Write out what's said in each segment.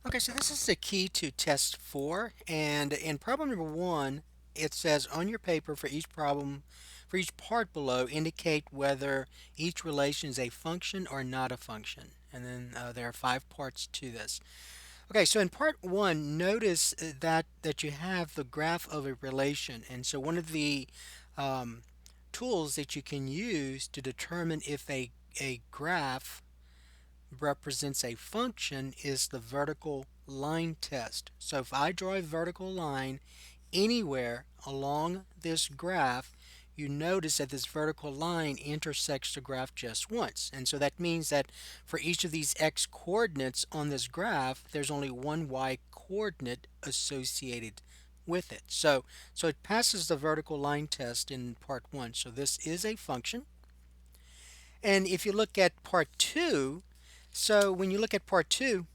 Okay, so this is the key to test 4, and in problem number 1, it says on your paper for each problem, for each part below, indicate whether each relation is a function or not a function. And then there are 5 parts to this. Okay, so in part 1, notice that you have the graph of a relation, and so one of the um, tools that you can use to determine if a graph represents a function is the vertical line test. So if I draw a vertical line anywhere along this graph, you notice that this vertical line intersects the graph just once. And so that means that for each of these x coordinates on this graph, there's only one y coordinate associated with it. So it passes the vertical line test in part 1. So this is a function. And if you look at part 2, so when you look at part 2,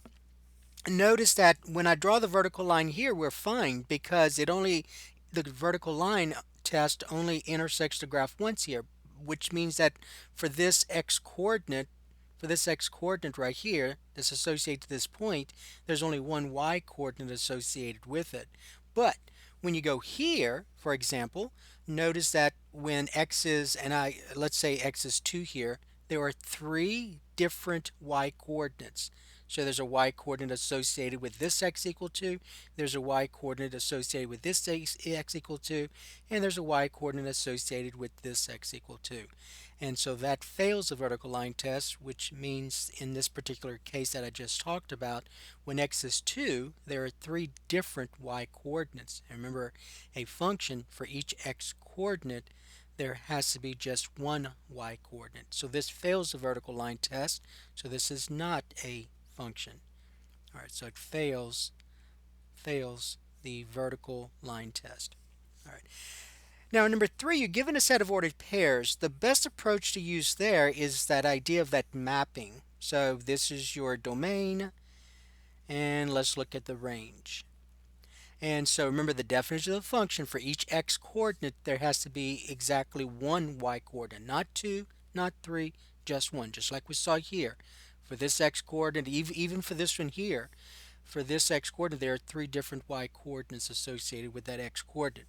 notice that when I draw the vertical line here, we're fine because the vertical line test only intersects the graph once here, which means that for this x coordinate, right here, that's associated to this point, there's only one y coordinate associated with it. But when you go here, for example, notice that when x is, let's say x is 2 here, there are 3 different y coordinates. So there's a y coordinate associated with this x equal 2, there's a y coordinate associated with this x equal 2, and there's a y coordinate associated with this x equal 2. And so that fails the vertical line test, which means in this particular case that I just talked about, when x is 2, there are 3 different y coordinates. And remember, a function for each x coordinate, there has to be just one y coordinate. So this fails the vertical line test, so this is not a function. All right, so it fails the vertical line test. All right. Now, number 3, you're given a set of ordered pairs. The best approach to use there is that idea of that mapping. So this is your domain, and let's look at the range. And so remember the definition of the function for each x coordinate, there has to be exactly one y coordinate, not 2, not 3, just 1, just like we saw here. For this x coordinate, even for this one here, for this x coordinate, there are 3 different y coordinates associated with that x coordinate.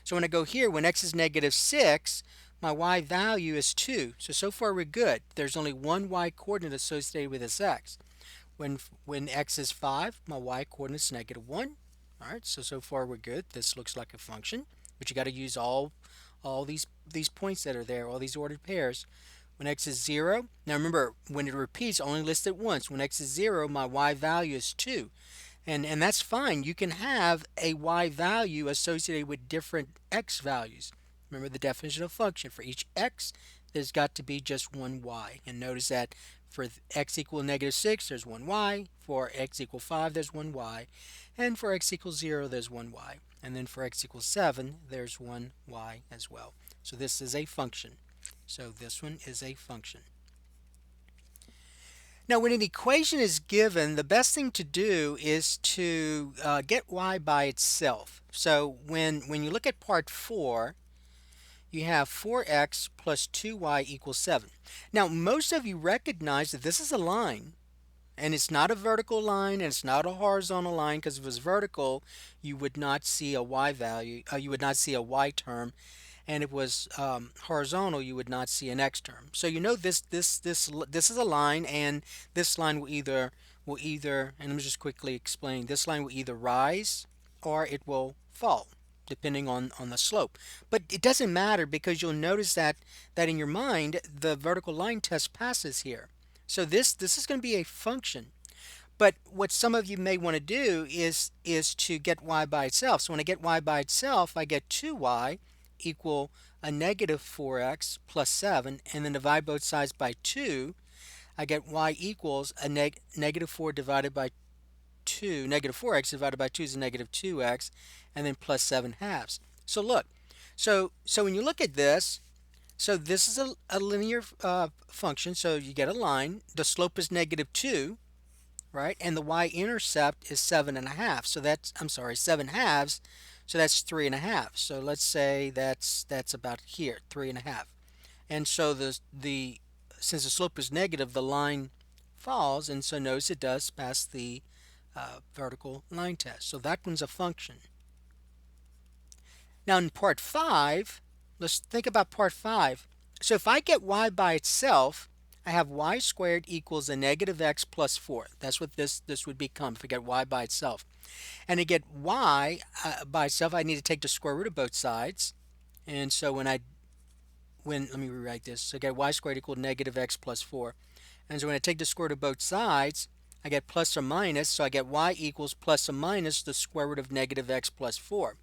So when I go here, when x is negative 6, my y value is 2. So far we're good. There's only one y coordinate associated with this x. When x is 5, my y coordinate is negative 1. All right, so far we're good. This looks like a function, but you got to use all these points that are there, all these ordered pairs. When x is 0, now remember, when it repeats, only list it once. When x is 0, my y value is 2. And that's fine. You can have a y value associated with different x values. Remember the definition of function. For each x, there's got to be just one y. And notice that for x equal negative 6, there's one y. For x equal 5, there's one y. And for x equals 0, there's one y. And then for x equals 7, there's one y as well. So this is a function. So this one is a function. Now, when an equation is given, the best thing to do is to get y by itself. So when you look at part 4, you have 4x plus 2y equals 7. Now, most of you recognize that this is a line, and it's not a vertical line, and it's not a horizontal line, because if it was vertical, you would not see a y value, you would not see a y term, and it was horizontal, you would not see an x term. So you know this is a line, and this line will either, and let me just quickly explain. This line will either rise or it will fall, depending on the slope. But it doesn't matter because you'll notice that in your mind the vertical line test passes here. So this is going to be a function. But what some of you may want to do is to get y by itself. So when I get y by itself, I get 2y equal a negative 4x plus 7, and then divide both sides by 2. I get y equals a negative 4 divided by 2. Negative 4x divided by 2 is a negative 2x, and then plus 7 halves. So look, so when you look at this, so this is a linear function, so you get a line. The slope is negative 2, right? And the y-intercept is 7.5. So that's, I'm sorry, 7 halves. So that's 3.5. So let's say that's about here, 3.5. And so the since the slope is negative, the line falls, and so notice it does pass the vertical line test. So that one's a function. Now in part 5, let's think about part 5. So if I get y by itself, I have y squared equals a negative x plus 4. That's what this would become if I get y by itself. And to get y by itself, I need to take the square root of both sides. And so let me rewrite this. So I get y squared equal negative x plus 4. And so when I take the square root of both sides, I get plus or minus. So I get y equals plus or minus the square root of negative x plus 4.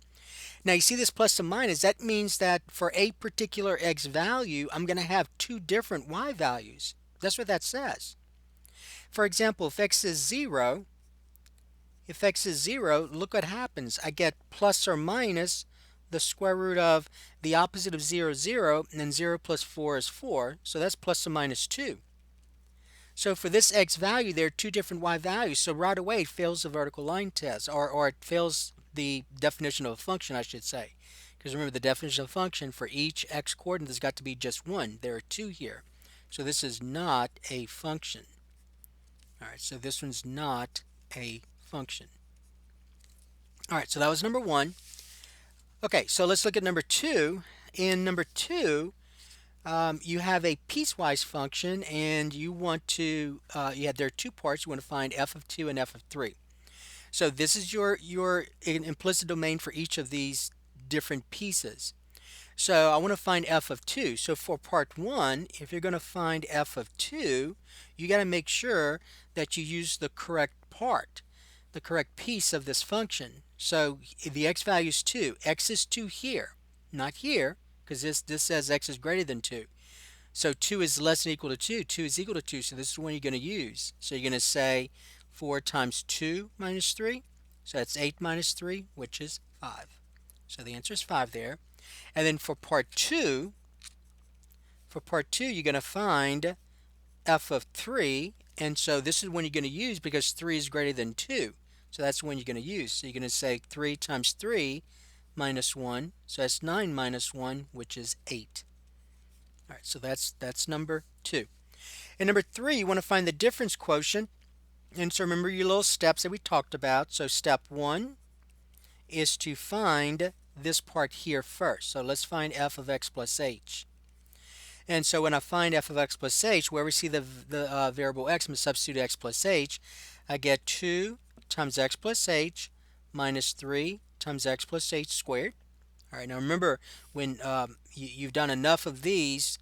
Now you see this plus or minus, that means that for a particular x value, I'm going to have two different y values. That's what that says. For example, if x is 0, look what happens. I get plus or minus the square root of the opposite of 0 is 0, and then 0 plus 4 is 4, so that's plus or minus 2. So for this x value, there are two different y values, so right away it fails the vertical line test, or it fails the definition of a function, I should say. Because remember, the definition of a function for each x coordinate has got to be just one. There are two here. So this is not a function. Alright, so this one's not a function. Alright, so that was number 1. Okay, so let's look at number 2. In number 2, you have a piecewise function, and you want to, there are two parts. You want to find f of 2 and f of 3. So this is your implicit domain for each of these different pieces. So I want to find f of 2. So for part 1, if you're going to find f of 2, you got to make sure that you use the correct part, the correct piece of this function. So the x value is 2. X is 2 here, not here, because this says x is greater than 2. So 2 is less than or equal to 2. 2 is equal to 2, so this is one you're going to use. So you're going to say 4 times 2 minus 3. So that's 8 minus 3, which is 5. So the answer is 5 there. And then for part 2, you're going to find f of 3. And so this is one you're going to use because 3 is greater than 2. So that's the one you're going to use. So you're going to say 3 times 3 minus 1. So that's 9 minus 1, which is 8. All right, so that's number 2. And number 3, you want to find the difference quotient. And so remember your little steps that we talked about. So step 1 is to find this part here first. So let's find f of x plus h. And so when I find f of x plus h, where we see the variable x, I'm going to substitute x plus h. I get 2 times x plus h minus 3 times x plus h squared. All right, now remember, when you've done enough of these,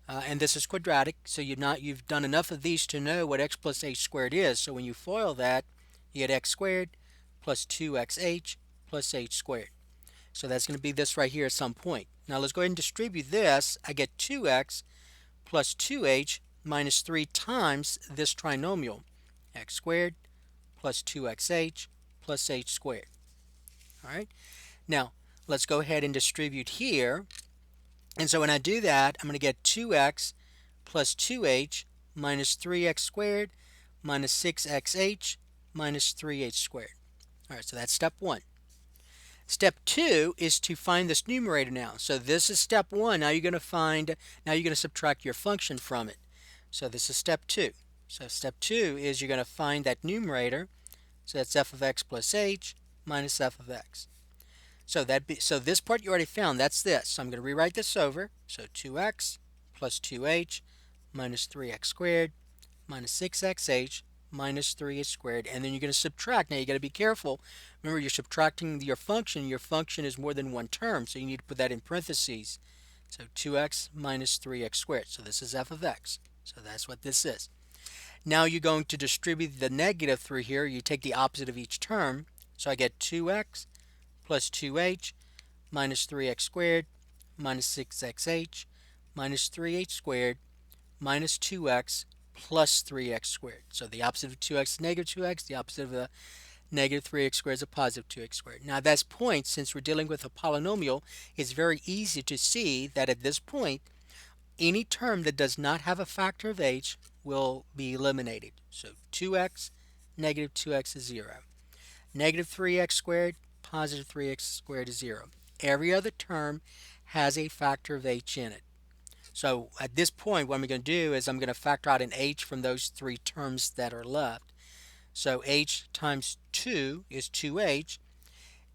and this is quadratic, so you've done enough of these to know what x plus h squared is. So when you FOIL that, you get x squared plus 2xh plus h squared. So that's going to be this right here at some point. Now let's go ahead and distribute this. I get 2x plus 2h minus 3 times this trinomial, x squared plus 2xh plus h squared. All right, now let's go ahead and distribute here. And so when I do that, I'm going to get 2x plus 2h minus 3x squared minus 6xh minus 3h squared. All right, so that's step 1. Step 2 is to find this numerator now. So this is step 1. Now you're going to subtract your function from it. So this is step 2. So step 2 is you're going to find that numerator. So that's f of x plus h minus f of x. So this part you already found. That's this. So I'm going to rewrite this over. So 2x plus 2h minus 3x squared minus 6xh minus 3h squared. And then you're going to subtract. Now you got to be careful. Remember, you're subtracting your function. Your function is more than one term, so you need to put that in parentheses. So 2x minus 3x squared. So this is f of x. So that's what this is. Now you're going to distribute the negative through here. You take the opposite of each term. So I get 2x plus 2h minus 3x squared minus 6xh minus 3h squared minus 2x plus 3x squared. So the opposite of 2x is negative 2x. The opposite of negative 3x squared is a positive 2x squared. Now at this point, since we're dealing with a polynomial, it's very easy to see that at this point, any term that does not have a factor of h will be eliminated. So 2x, negative 2x is 0. Negative 3x squared, positive 3x squared is 0. Every other term has a factor of h in it. So at this point, what I'm going to do is I'm going to factor out an h from those three terms that are left. So h times 2 is 2h.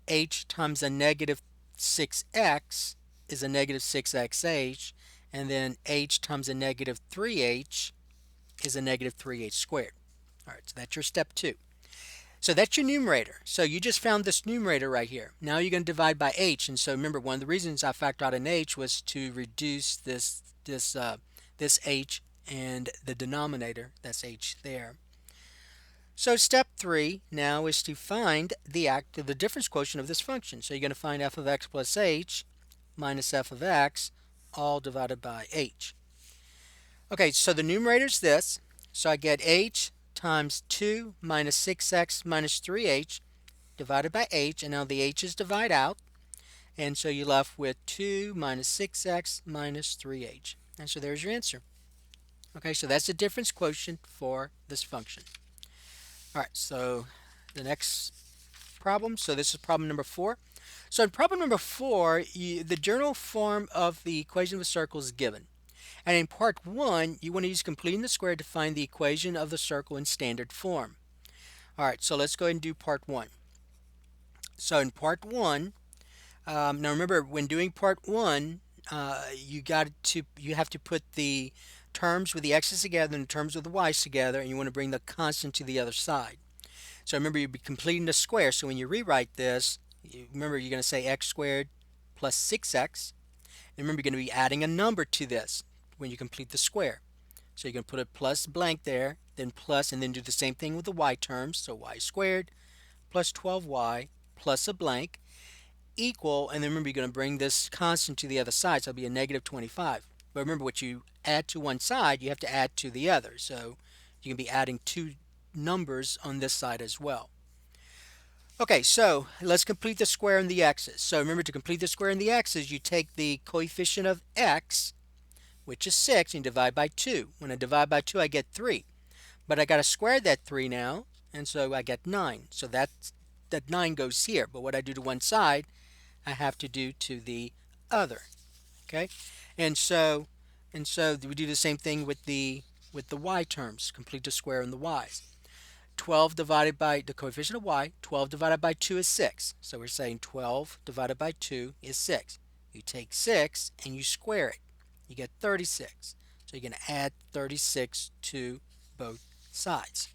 H times a negative 6x is a negative 6xh. And then h times a negative 3h is a negative 3h squared. All right, so that's your step 2. So that's your numerator. So you just found this numerator right here. Now you're going to divide by h. And so remember, one of the reasons I factored out an h was to reduce this h and the denominator. That's h there. So step 3 now is to find the difference quotient of this function. So you're going to find f of x plus h minus f of x all divided by h. Okay, so the numerator is this. So I get h times 2 minus 6x minus 3h divided by h, and now the h's divide out, and so you're left with 2 minus 6x minus 3h. And so there's your answer. Okay, so that's the difference quotient for this function. All right, so the next problem, so this is problem number 4. So in problem number 4, the general form of the equation of a circle is given. And in part 1, you want to use completing the square to find the equation of the circle in standard form. All right, so let's go ahead and do part 1. So in part 1, now remember, when doing part 1, you have to put the terms with the x's together and the terms with the y's together, and you want to bring the constant to the other side. So remember, you'll be completing the square. So when you rewrite this, remember you're going to say x squared plus 6x. And remember, you're going to be adding a number to this when you complete the square. So you're going to put a plus blank there, then plus, and then do the same thing with the y terms. So y squared plus 12y plus a blank equal, and then remember, you're going to bring this constant to the other side, so it'll be a negative 25. But remember, what you add to one side, you have to add to the other. So you can be adding two numbers on this side as well. Okay, so let's complete the square in the x's. So remember, to complete the square in the x's, you take the coefficient of x, which is 6, and divide by 2. When I divide by 2, I get 3. But I got to square that 3 now, and so I get 9. So that 9 goes here. But what I do to one side, I have to do to the other. Okay, and so we do the same thing with the y terms. Complete the square in the y's. 12 divided by the coefficient of y, 12 divided by 2 is 6. So we're saying 12 divided by 2 is 6. You take 6 and you square it. You get 36. So you're going to add 36 to both sides.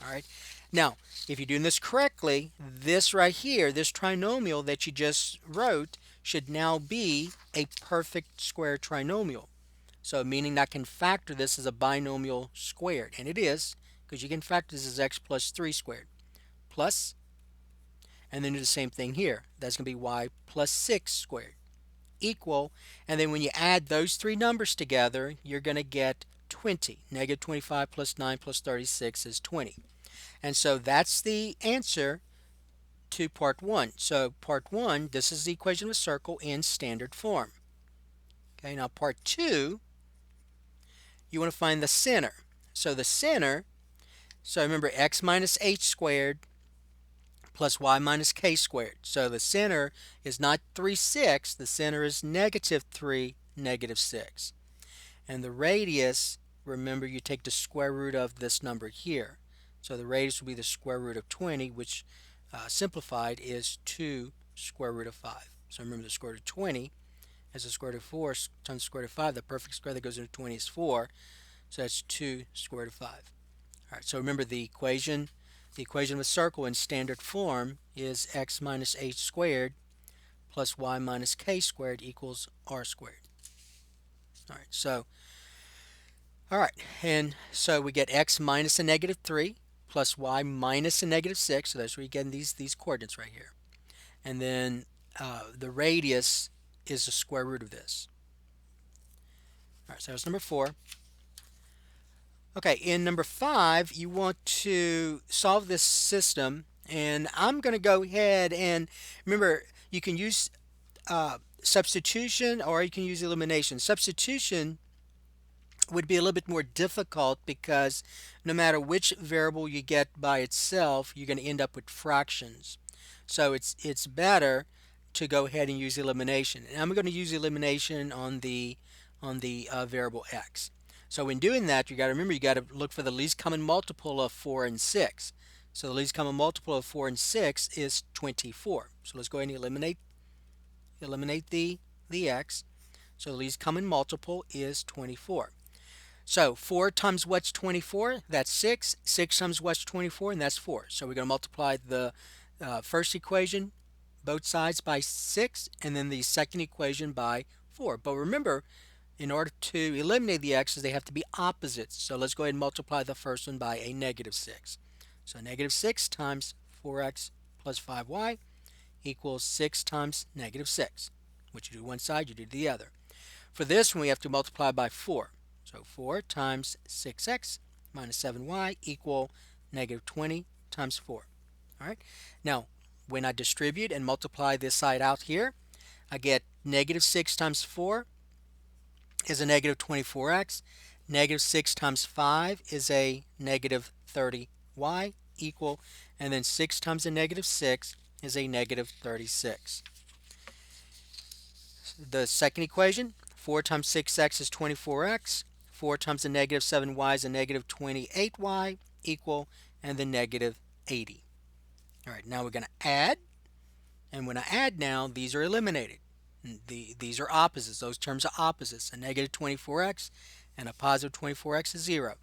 All right. Now, if you're doing this correctly, this right here, this trinomial that you just wrote, should now be a perfect square trinomial. So meaning that I can factor this as a binomial squared. And it is, because you can factor this as x plus 3 squared. Plus, and then do the same thing here. That's going to be y plus 6 squared. Equal, and then when you add those three numbers together, you're going to get 20. Negative 25 plus 9 plus 36 is 20. And so that's the answer to part 1. So part 1, this is the equation of a circle in standard form. Okay, now part 2, you want to find the center. So the center, so remember x minus h squared plus y minus k squared. So the center is not 3, 6. The center is negative 3, negative 6. And the radius, remember, you take the square root of this number here. So the radius will be the square root of 20, which simplified is 2 square root of 5. So remember, the square root of 20 is the square root of 4 times the square root of 5. The perfect square that goes into 20 is 4. So that's 2 square root of 5. All right, so remember, the equation of a circle in standard form is x minus h squared plus y minus k squared equals r squared. All right, and so we get x minus a negative 3 plus y minus a negative 6. So that's where you get these coordinates right here. And then the radius is the square root of this. All right, so that's number 4. Okay, in number 5, you want to solve this system, and I'm going to go ahead and remember, you can use substitution or you can use elimination. Substitution would be a little bit more difficult because no matter which variable you get by itself, you're going to end up with fractions. So it's better to go ahead and use elimination. And I'm going to use elimination on the variable x. So when doing that, you got to remember, you got to look for the least common multiple of 4 and 6. So the least common multiple of 4 and 6 is 24. So let's go ahead and eliminate the x. So the least common multiple is 24. So 4 times what's 24? That's 6. 6 times what's 24? And that's 4. So we're going to multiply the first equation, both sides, by 6, and then the second equation by 4. But remember, in order to eliminate the x's, they have to be opposites. So let's go ahead and multiply the first one by a negative 6. So negative 6 times 4x plus 5y equals 6 times negative 6. What you do one side, you do the other. For this one, we have to multiply by 4. So 4 times 6x minus 7y equal negative 20 times 4. All right. Now, when I distribute and multiply this side out here, I get negative 6 times 4 is a negative 24x. Negative 6 times 5 is a negative 30y equal, and then 6 times a negative 6 is a negative 36. The second equation, 4 times 6x is 24x. 4 times a negative 7y is a negative 28y equal, and the negative 80. All right, now we're going to add, and when I add now, these are eliminated. These are opposites. Those terms are opposites. A negative 24x and a positive 24x is 0.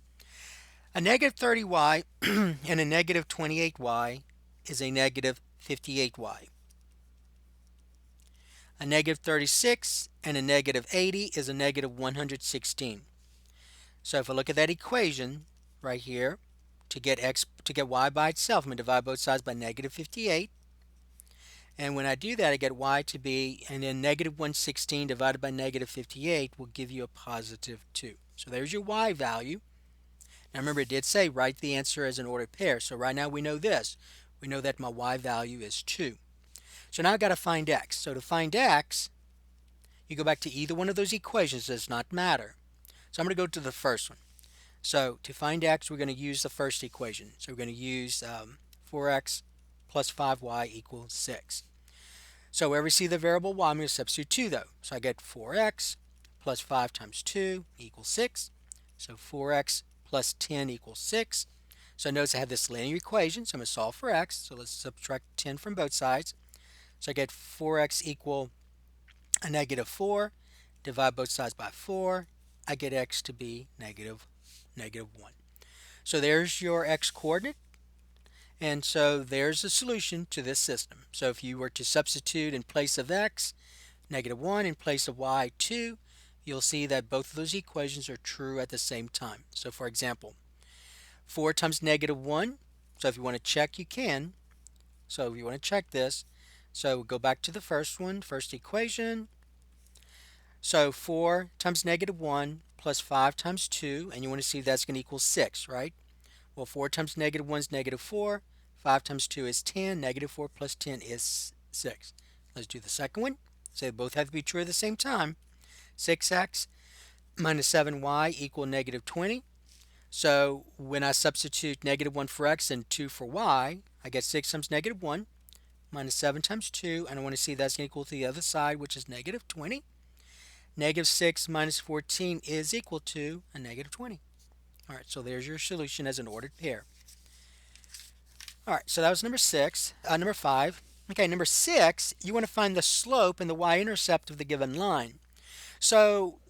A negative 30y and a negative 28y is a negative 58y. A negative 36 and a negative 80 is a negative 116. So if I look at that equation right here, to get y by itself, I'm going to divide both sides by negative 58. And when I do that, I get y to be, and then negative 116 divided by negative 58 will give you a positive 2. So there's your y value. Now remember, it did say write the answer as an ordered pair. So right now we know this. We know that my y value is 2. So now I've got to find x. So to find x, you go back to either one of those equations. It does not matter. So I'm going to go to the first one. So to find x, we're going to use the first equation. So we're going to use 4x plus 5y equals 6. So wherever we see the variable y, I'm going to substitute 2 though. So I get 4x plus 5 times 2 equals 6. So 4x plus 10 equals 6. So notice I have this linear equation, so I'm going to solve for x. So let's subtract 10 from both sides. So I get 4x equal a negative 4. Divide both sides by 4. I get x to be negative 1. So there's your x coordinate. And so there's a solution to this system. So if you were to substitute in place of x, negative 1, in place of y, 2, you'll see that both of those equations are true at the same time. So for example, 4 times negative 1. So if you want to check, you can. So if you want to check this, so go back to the first one, first equation. So 4 times negative 1 plus 5 times 2, and you want to see that's going to equal 6, right? Well, 4 times negative 1 is negative 4. 5 times 2 is 10. Negative 4 plus 10 is 6. Let's do the second one. So they both have to be true at the same time. 6x minus 7y equal negative 20. So when I substitute negative 1 for x and 2 for y, I get 6 times negative 1 minus 7 times 2. And I want to see that's going to equal to the other side, which is negative 20. Negative 6 minus 14 is equal to a negative 20. All right, so there's your solution as an ordered pair. All right, so that was number 5. Okay, number 6, you want to find the slope and the y-intercept of the given line. So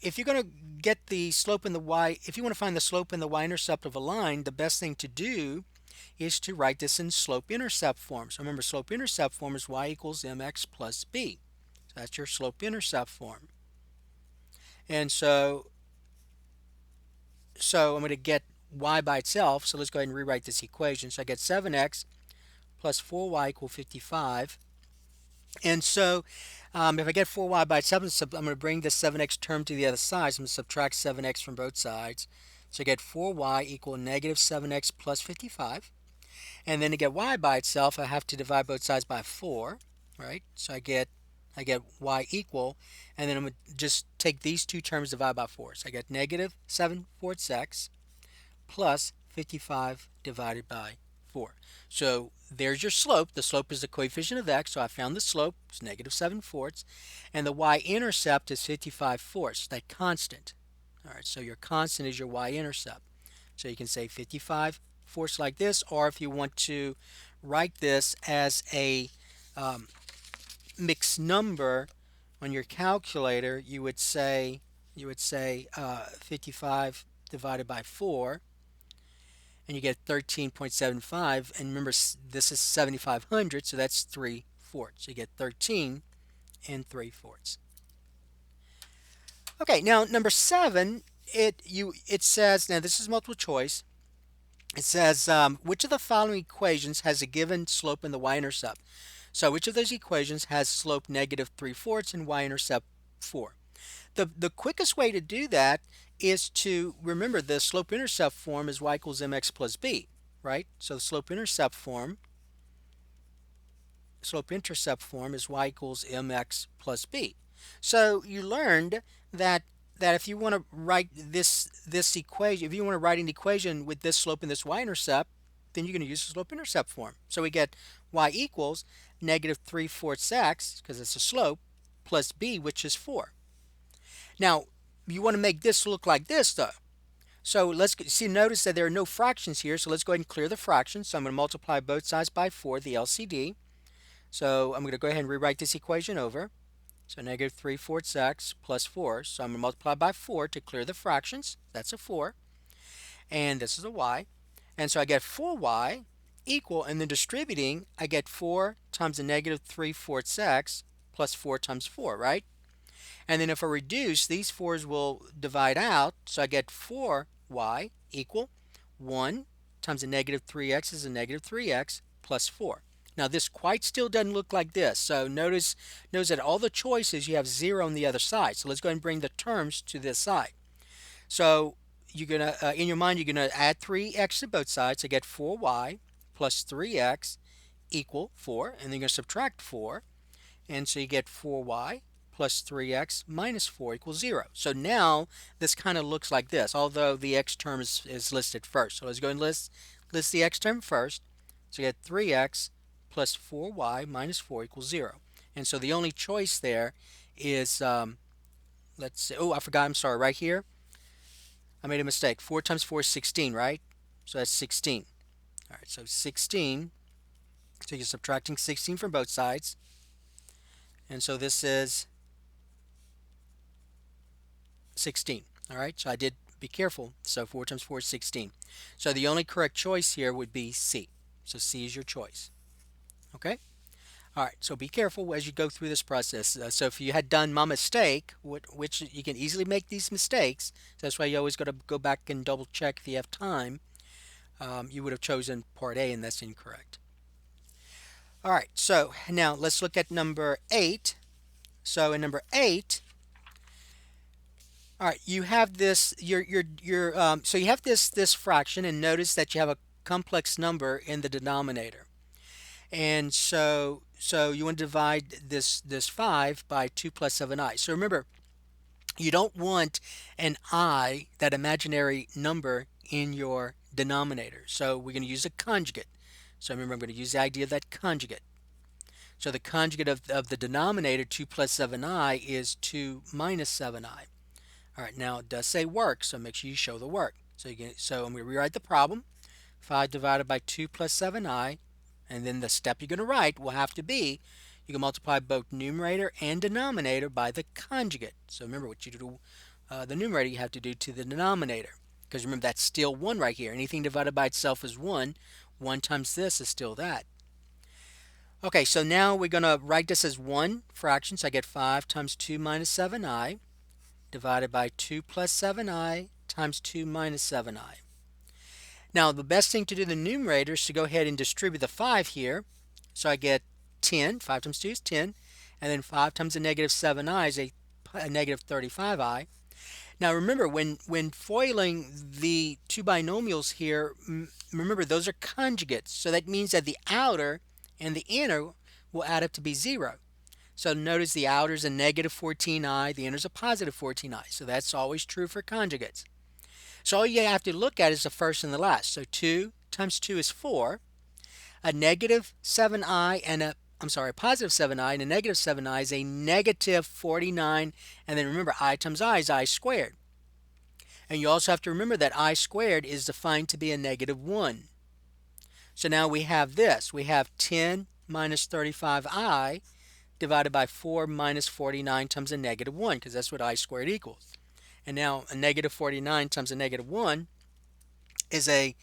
if you're going to get the slope in the if you want to find the slope and the y-intercept of a line, the best thing to do is to write this in slope-intercept form. So remember, slope-intercept form is y equals mx plus b. So that's your slope-intercept form. And so I'm going to get y by itself. So let's go ahead and rewrite this equation. So I get 7x plus 4y equal 55. And so if I get 4y by itself, I'm going to bring this 7x term to the other side. So I'm going to subtract 7x from both sides. So I get 4y equal negative 7x plus 55. And then to get y by itself, I have to divide both sides by 4, right? So I get y equal, and then I'm going to just take these two terms, divide by 4. So I get negative 7/4 x plus 55 divided by 4. So there's your slope. The slope is the coefficient of x, so I found the slope. It's negative 7/4. And the y-intercept is 55/4, that constant. All right, so your constant is your y-intercept. So you can say 55/4 force like this, or if you want to write this as a mixed number on your calculator, you would say 55 divided by 4, and you get 13.75. And remember, this is 7,500, so that's 3/4. You get 13 and 3/4. Okay, now number 7, it says, now this is multiple choice. It says which of the following equations has a given slope in the y-intercept? So which of those equations has slope -3/4 and y-intercept 4? The quickest way to do that is to remember the slope-intercept form is y equals mx plus b, right? So the slope-intercept form is y equals mx plus b. So you learned that if you want to write this equation, if you want to write an equation with this slope and this y-intercept, then you're going to use the slope-intercept form. So we get y equals -3/4 x, because it's a slope, plus b, which is 4. Now, you want to make this look like this, though. So let's see, notice that there are no fractions here, so let's go ahead and clear the fractions. So I'm going to multiply both sides by 4, the LCD. So I'm going to go ahead and rewrite this equation over. So -3/4 x plus 4. So I'm going to multiply by 4 to clear the fractions. That's a 4. And this is a y. And so I get 4y equal, and then distributing, I get 4 times the -3/4 x plus 4 times 4, right? And then if I reduce, these 4's will divide out. So I get 4y equal 1 times the -3x is a -3x plus 4. Now this quite still doesn't look like this. So notice that all the choices, you have 0 on the other side. So let's go ahead and bring the terms to this side. So you're going to, in your mind, you're going to add 3x to both sides. So get 4y plus 3x equal 4. And then you're going to subtract 4. And so you get 4y plus 3x minus 4 equals 0. So now this kind of looks like this, although the x term is listed first. So let's go and list the x term first. So you get 3x plus 4y minus 4 equals 0. And so the only choice there is, let's see, oh, I forgot, I'm sorry, right here, I made a mistake. 4 times 4 is 16, right? So that's 16. All right, so 16, so you're subtracting 16 from both sides. And so this is 16. All right, so I did be careful. So 4 times 4 is 16. So the only correct choice here would be C. So C is your choice. Okay? All right, so be careful as you go through this process. So if you had done my mistake, which you can easily make these mistakes, so that's why you always got to go back and double check if you have time, you would have chosen part A, and that's incorrect. All right, so now let's look at number 8. So in number 8, all right, you have this, so you have this fraction, and notice that you have a complex number in the denominator. And so you want to divide this 5 by 2 plus 7i. So remember, you don't want an I, that imaginary number, in your denominator. So we're going to use a conjugate. So remember, I'm going to use the idea of that conjugate. So the conjugate of the denominator, 2 plus 7i, is 2 minus 7i. All right, now it does say work, so make sure you show the work. So I'm going to rewrite the problem. 5 divided by 2 plus 7i, and then the step you're going to write will have to be, you can multiply both numerator and denominator by the conjugate. So remember, what you do, the numerator you have to do to the denominator, because remember, that's still 1 right here. Anything divided by itself is 1. 1 times this is still that. Okay, so now we're going to write this as one fraction. So I get 5 times 2 minus 7i divided by 2 plus 7i times 2 minus 7i. Now, the best thing to do in the numerator is to go ahead and distribute the 5 here. So I get 10. 5 times 2 is 10. And then 5 times the negative 7i is a negative 35i. Now, remember, when foiling the two binomials here, remember, those are conjugates. So that means that the outer and the inner will add up to be 0. So notice the outer is a negative 14i, the inner is a positive 14i. So that's always true for conjugates. So all you have to look at is the first and the last. So 2 times 2 is 4. A negative 7i and a positive 7i and a negative 7i is a negative 49. And then remember, I times I is I squared. And you also have to remember that I squared is defined to be a negative 1. So now we have this. We have 10 minus 35i divided by 4 minus 49 times a negative 1, because that's what I squared equals. And now a negative 49 times a negative 1 is a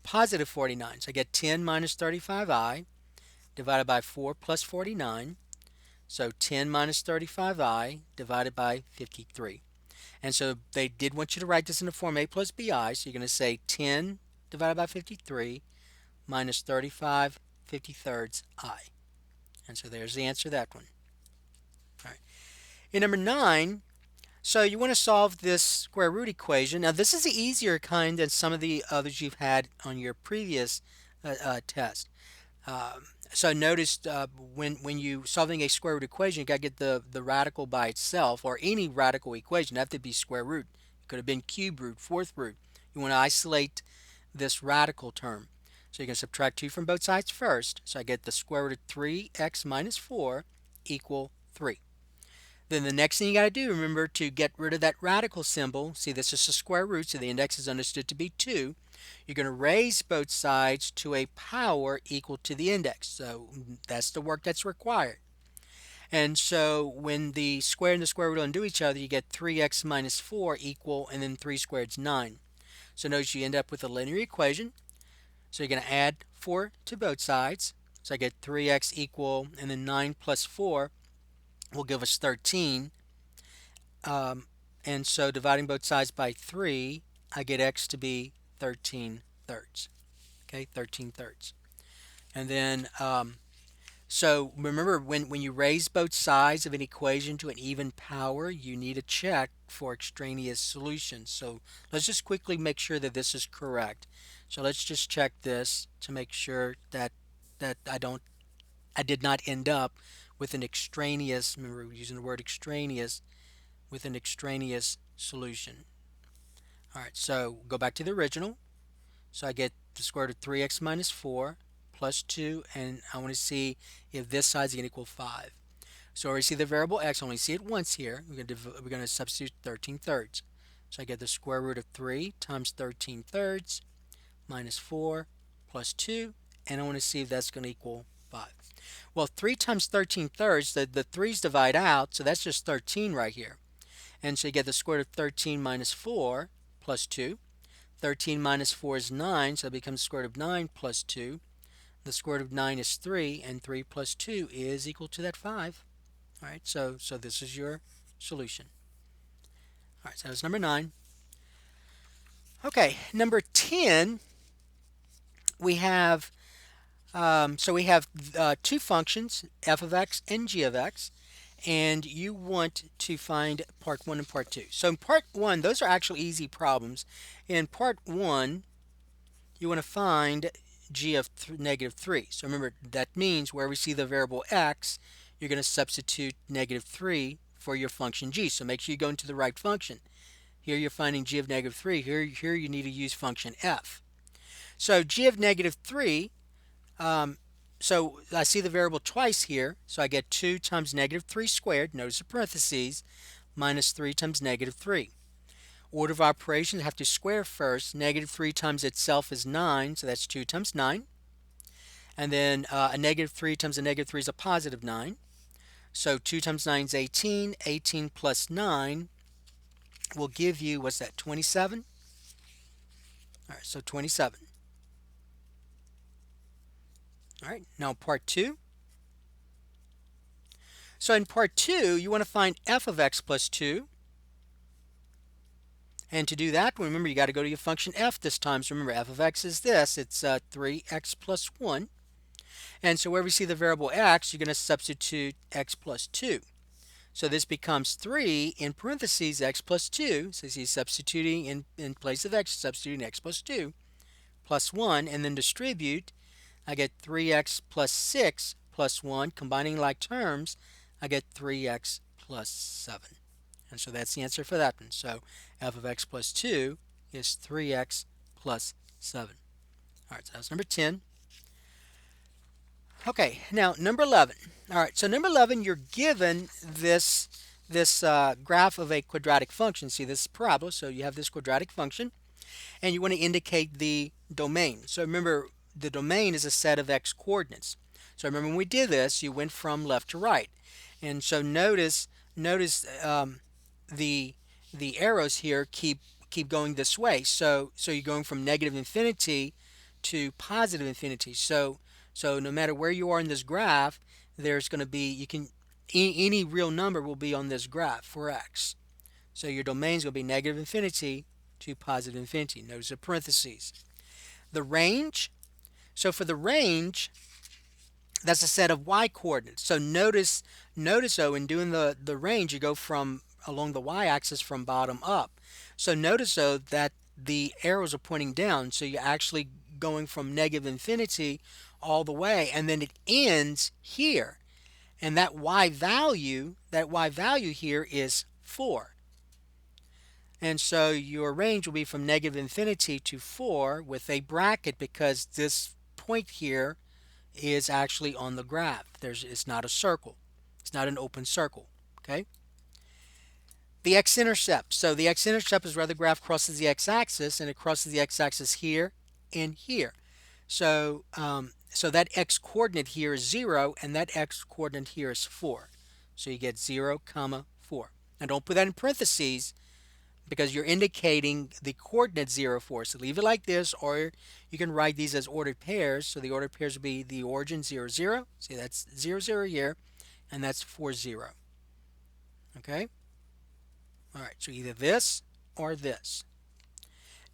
positive 49. So I get 10 minus 35i divided by 4 plus 49. So 10 minus 35i divided by 53. And so they did want you to write this in the form a plus bi. So you're going to say 10 divided by 53 minus 35 53rds I. And so there's the answer to that one. All right. In number 9, so you want to solve this square root equation. Now this is the easier kind than some of the others you've had on your previous test. So notice when you solving a square root equation, you got to get the radical by itself, or any radical equation. It have to be square root. It could have been cube root, fourth root. You want to isolate this radical term. So you can subtract 2 from both sides first. So I get the square root of 3x minus 4 equal 3. Then the next thing you got to do, remember to get rid of that radical symbol. See, this is a square root, so the index is understood to be 2. You're going to raise both sides to a power equal to the index. So that's the work that's required. And so when the square and the square root undo each other, you get 3x minus 4 equal, and then 3 squared is 9. So notice you end up with a linear equation. So you're going to add 4 to both sides. So I get 3x equal, and then 9 plus 4 will give us 13. And so dividing both sides by 3, I get x to be 13 thirds. Okay, 13 thirds. And then, so remember when you raise both sides of an equation to an even power, you need to check for extraneous solutions. So let's just quickly make sure that this is correct. So let's just check this to make sure that I did not end up with an extraneous, remember we're using the word extraneous, with an extraneous solution. Alright, so go back to the original. So I get the square root of 3x minus 4 plus 2, and I want to see if this side is going to equal 5. So I see the variable x, I only see it once here. We're going to substitute 13 thirds. So I get the square root of 3 times 13 thirds minus 4 plus 2, and I want to see if that's going to equal 5. Well, 3 times 13 thirds, the 3's divide out, so that's just 13 right here. And so you get the square root of 13 minus 4 plus 2. 13 minus 4 is 9, so it becomes the square root of 9 plus 2. The square root of 9 is 3, and 3 plus 2 is equal to that 5. All right, so this is your solution. All right, so that's number 9. Okay, number 10, we have two functions, f of x and g of x, and you want to find part 1 and part 2. So in part 1, those are actually easy problems. In part 1, you want to find g of negative 3. So remember, that means where we see the variable x, you're going to substitute negative 3 for your function g. So make sure you go into the right function. Here you're finding g of negative 3. Here you need to use function f. So g of negative 3, so I see the variable twice here, so I get 2 times negative 3 squared, notice the parentheses, minus 3 times negative 3. Order of operations, have to square first. Negative 3 times itself is 9, so that's 2 times 9. And then a negative 3 times a negative 3 is a positive 9. So 2 times 9 is 18. 18 plus 9 will give you, what's that, 27? All right, so 27. All right, now part 2. So in part 2, you want to find f of x plus 2. And to do that, remember, you got to go to your function f this time. So remember, f of x is this. It's 3x plus 1. And so where we see the variable x, you're going to substitute x plus 2. So this becomes 3 in parentheses x plus 2. So see, substituting in place of x, substituting x plus 2 plus 1, and then distribute. I get 3x plus 6 plus 1. Combining like terms, I get 3x plus 7. And so that's the answer for that one. So f of x plus 2 is 3x plus 7. All right, so that's number 10. Okay, now number 11. All right, so number 11, you're given this graph of a quadratic function. See, this is parabola, so you have this quadratic function, and you want to indicate the domain. So remember, the domain is a set of x coordinates. So remember when we did this, you went from left to right. And so notice the arrows here keep going this way. So you're going from negative infinity to positive infinity. So no matter where you are in this graph, there's going to be any real number will be on this graph for x. So your domain is going to be negative infinity to positive infinity. Notice the parentheses. The range. So for the range, that's a set of y coordinates. So notice though, in doing the range, you go from along the y-axis from bottom up. So notice though that the arrows are pointing down, so you're actually going from negative infinity all the way, and then it ends here. And that y value here is 4. And so your range will be from negative infinity to 4 with a bracket, because this point here is actually on the graph. It's not a circle. It's not an open circle. Okay. The x-intercept. So the x-intercept is where the graph crosses the x-axis, and it crosses the x-axis here and here. So so that x-coordinate here is 0, and that x-coordinate here is 4. So you get 0, 4. Now don't put that in parentheses, because you're indicating the coordinate 0, 4. So leave it like this, or you can write these as ordered pairs. So the ordered pairs would be the origin 0, 0. See, that's 0, 0 here, and that's 4, 0. Okay? All right, so either this or this.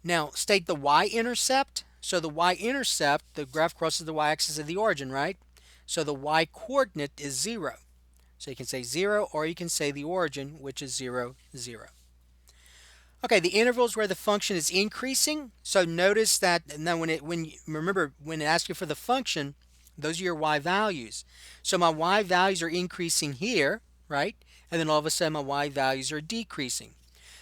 Now, state the y-intercept. So the y-intercept, the graph crosses the y-axis of the origin, right? So the y-coordinate is 0. So you can say 0, or you can say the origin, which is 0, 0. Okay, the intervals where the function is increasing. So notice that now remember when it asks you for the function, those are your y values. So my y values are increasing here, right? And then all of a sudden my y values are decreasing.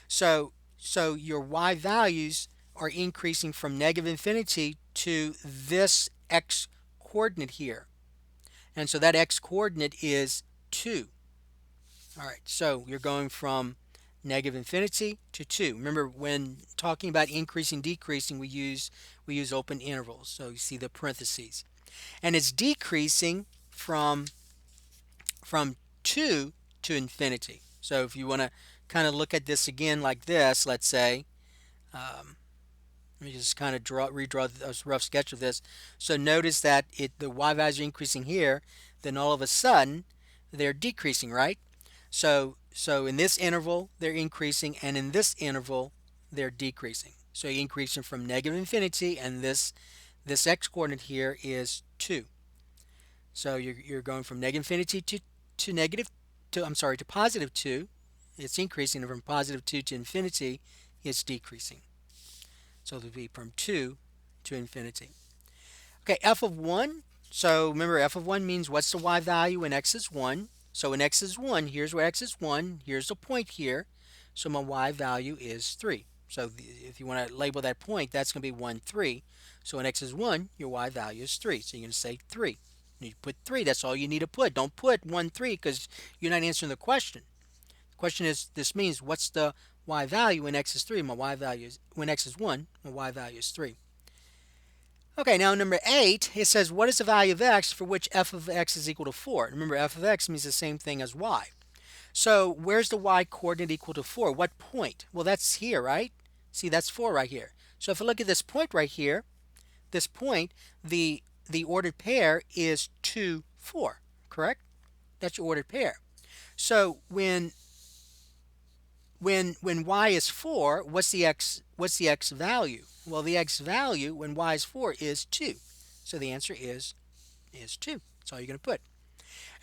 So your y values are increasing from negative infinity to this x coordinate here. And so that x coordinate is 2. All right, so you're going from negative infinity to 2. Remember, when talking about increasing, decreasing, we use open intervals. So you see the parentheses. And it's decreasing from 2 to infinity. So if you want to kind of look at this again like this, let's say, let me just kind of redraw a rough sketch of this. So notice that the y values are increasing here, then all of a sudden they're decreasing, right? So in this interval they're increasing, and in this interval they're decreasing. So you're increasing from negative infinity, and this x coordinate here is 2. So you're going from negative infinity to positive 2. It's increasing, and from positive 2 to infinity it's decreasing. So it would be from 2 to infinity. Okay, f of 1. So remember, f of 1 means what's the y value when x is 1. So when x is 1, here's where x is 1. Here's the point here. So my y value is 3. So if you want to label that point, that's going to be 1, 3. So when x is 1, your y value is 3. So you're going to say 3. You put 3. That's all you need to put. Don't put 1, 3, because you're not answering the question. The question is, this means what's the y value when x is 3? My y value is, when x is 1, my y value is 3. Okay, now number 8, it says, what is the value of x for which f of x is equal to 4? Remember, f of x means the same thing as y. So where's the y coordinate equal to 4? What point? Well, that's here, right? See, that's 4 right here. So if I look at this point right here, this point, the ordered pair is 2, 4, correct? That's your ordered pair. So when y is 4, what's the x value? Well, the x value when y is 4 is 2. So the answer is 2. That's all you're going to put.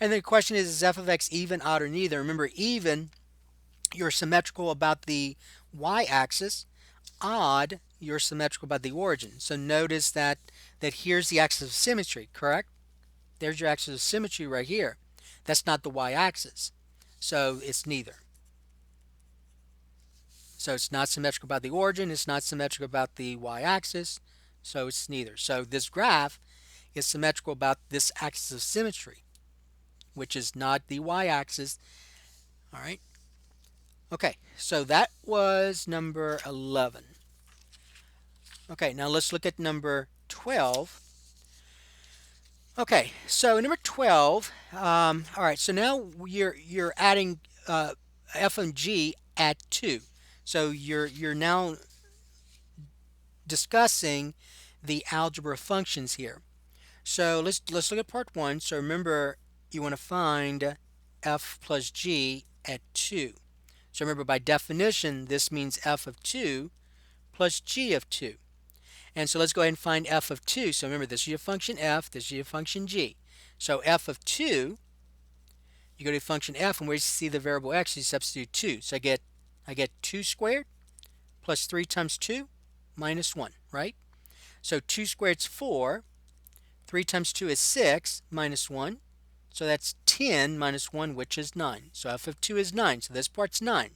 And the question is f of x even, odd, or neither? Remember, even, you're symmetrical about the y-axis. Odd, you're symmetrical about the origin. So notice that here's the axis of symmetry, correct? There's your axis of symmetry right here. That's not the y-axis. So it's neither. So it's not symmetrical about the origin, it's not symmetrical about the y-axis, so it's neither. So this graph is symmetrical about this axis of symmetry, which is not the y-axis. All right. Okay, so that was number 11. Okay, now let's look at number 12. Okay, so number 12. All right, so now you're adding f and g at 2. So you're now discussing the algebra functions here. So let's look at part 1. So remember, you want to find f plus g at 2. So remember, by definition, this means f of 2 plus g of 2. And so let's go ahead and find f of 2. So remember, this is your function f, this is your function g. So f of 2, you go to function f, and where you see the variable x, you substitute 2. So I get 2 squared plus 3 times 2 minus 1, right? So 2 squared is 4. 3 times 2 is 6 minus 1. So that's 10 minus 1, which is 9. So f of 2 is 9. So this part's 9.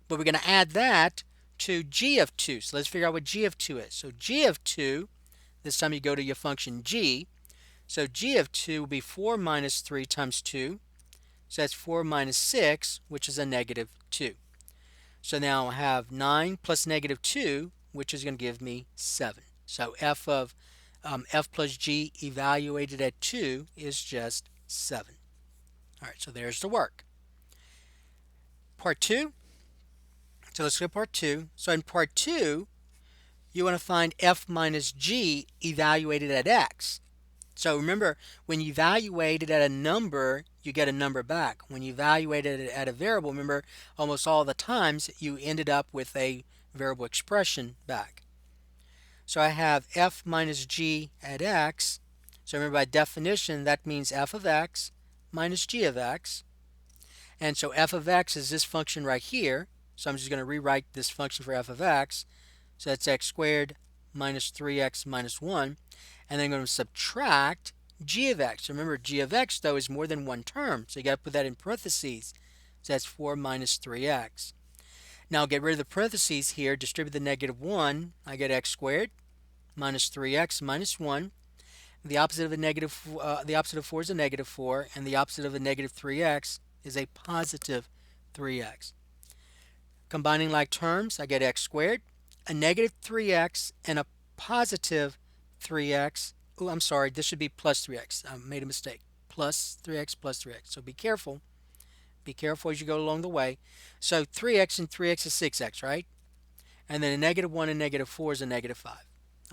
But we're going to add that to g of 2. So let's figure out what g of 2 is. So g of 2, this time you go to your function g. So g of 2 will be 4 minus 3 times 2. So that's 4 minus 6, which is a negative 2. So now I have 9 plus negative 2, which is going to give me 7. So f of f plus g evaluated at 2 is just 7. All right, so there's the work. Part 2. So let's go to part 2. So in part 2, you want to find f minus g evaluated at x. So remember, when you evaluate it at a number, you get a number back. When you evaluate it at a variable, remember, almost all the times you ended up with a variable expression back. So I have f minus g at x. So remember, by definition, that means f of x minus g of x. And so f of x is this function right here. So I'm just going to rewrite this function for f of x. So that's x squared minus 3x minus 1. And then I'm going to subtract g of x. Remember, g of x, though, is more than one term. So you got to put that in parentheses. So that's 4 minus 3x. Now get rid of the parentheses here. Distribute the negative 1. I get x squared minus 3x minus 1. The opposite of the opposite of 4 is a negative 4. And the opposite of a negative 3x is a positive 3x. Combining like terms, I get x squared, a negative 3x, and a positive 3x. Oh, I'm sorry, this should be plus 3x. I made a mistake. Plus 3x plus 3x. So be careful. Be careful as you go along the way. So 3x and 3x is 6x, right? And then a negative 1 and negative 4 is a negative 5.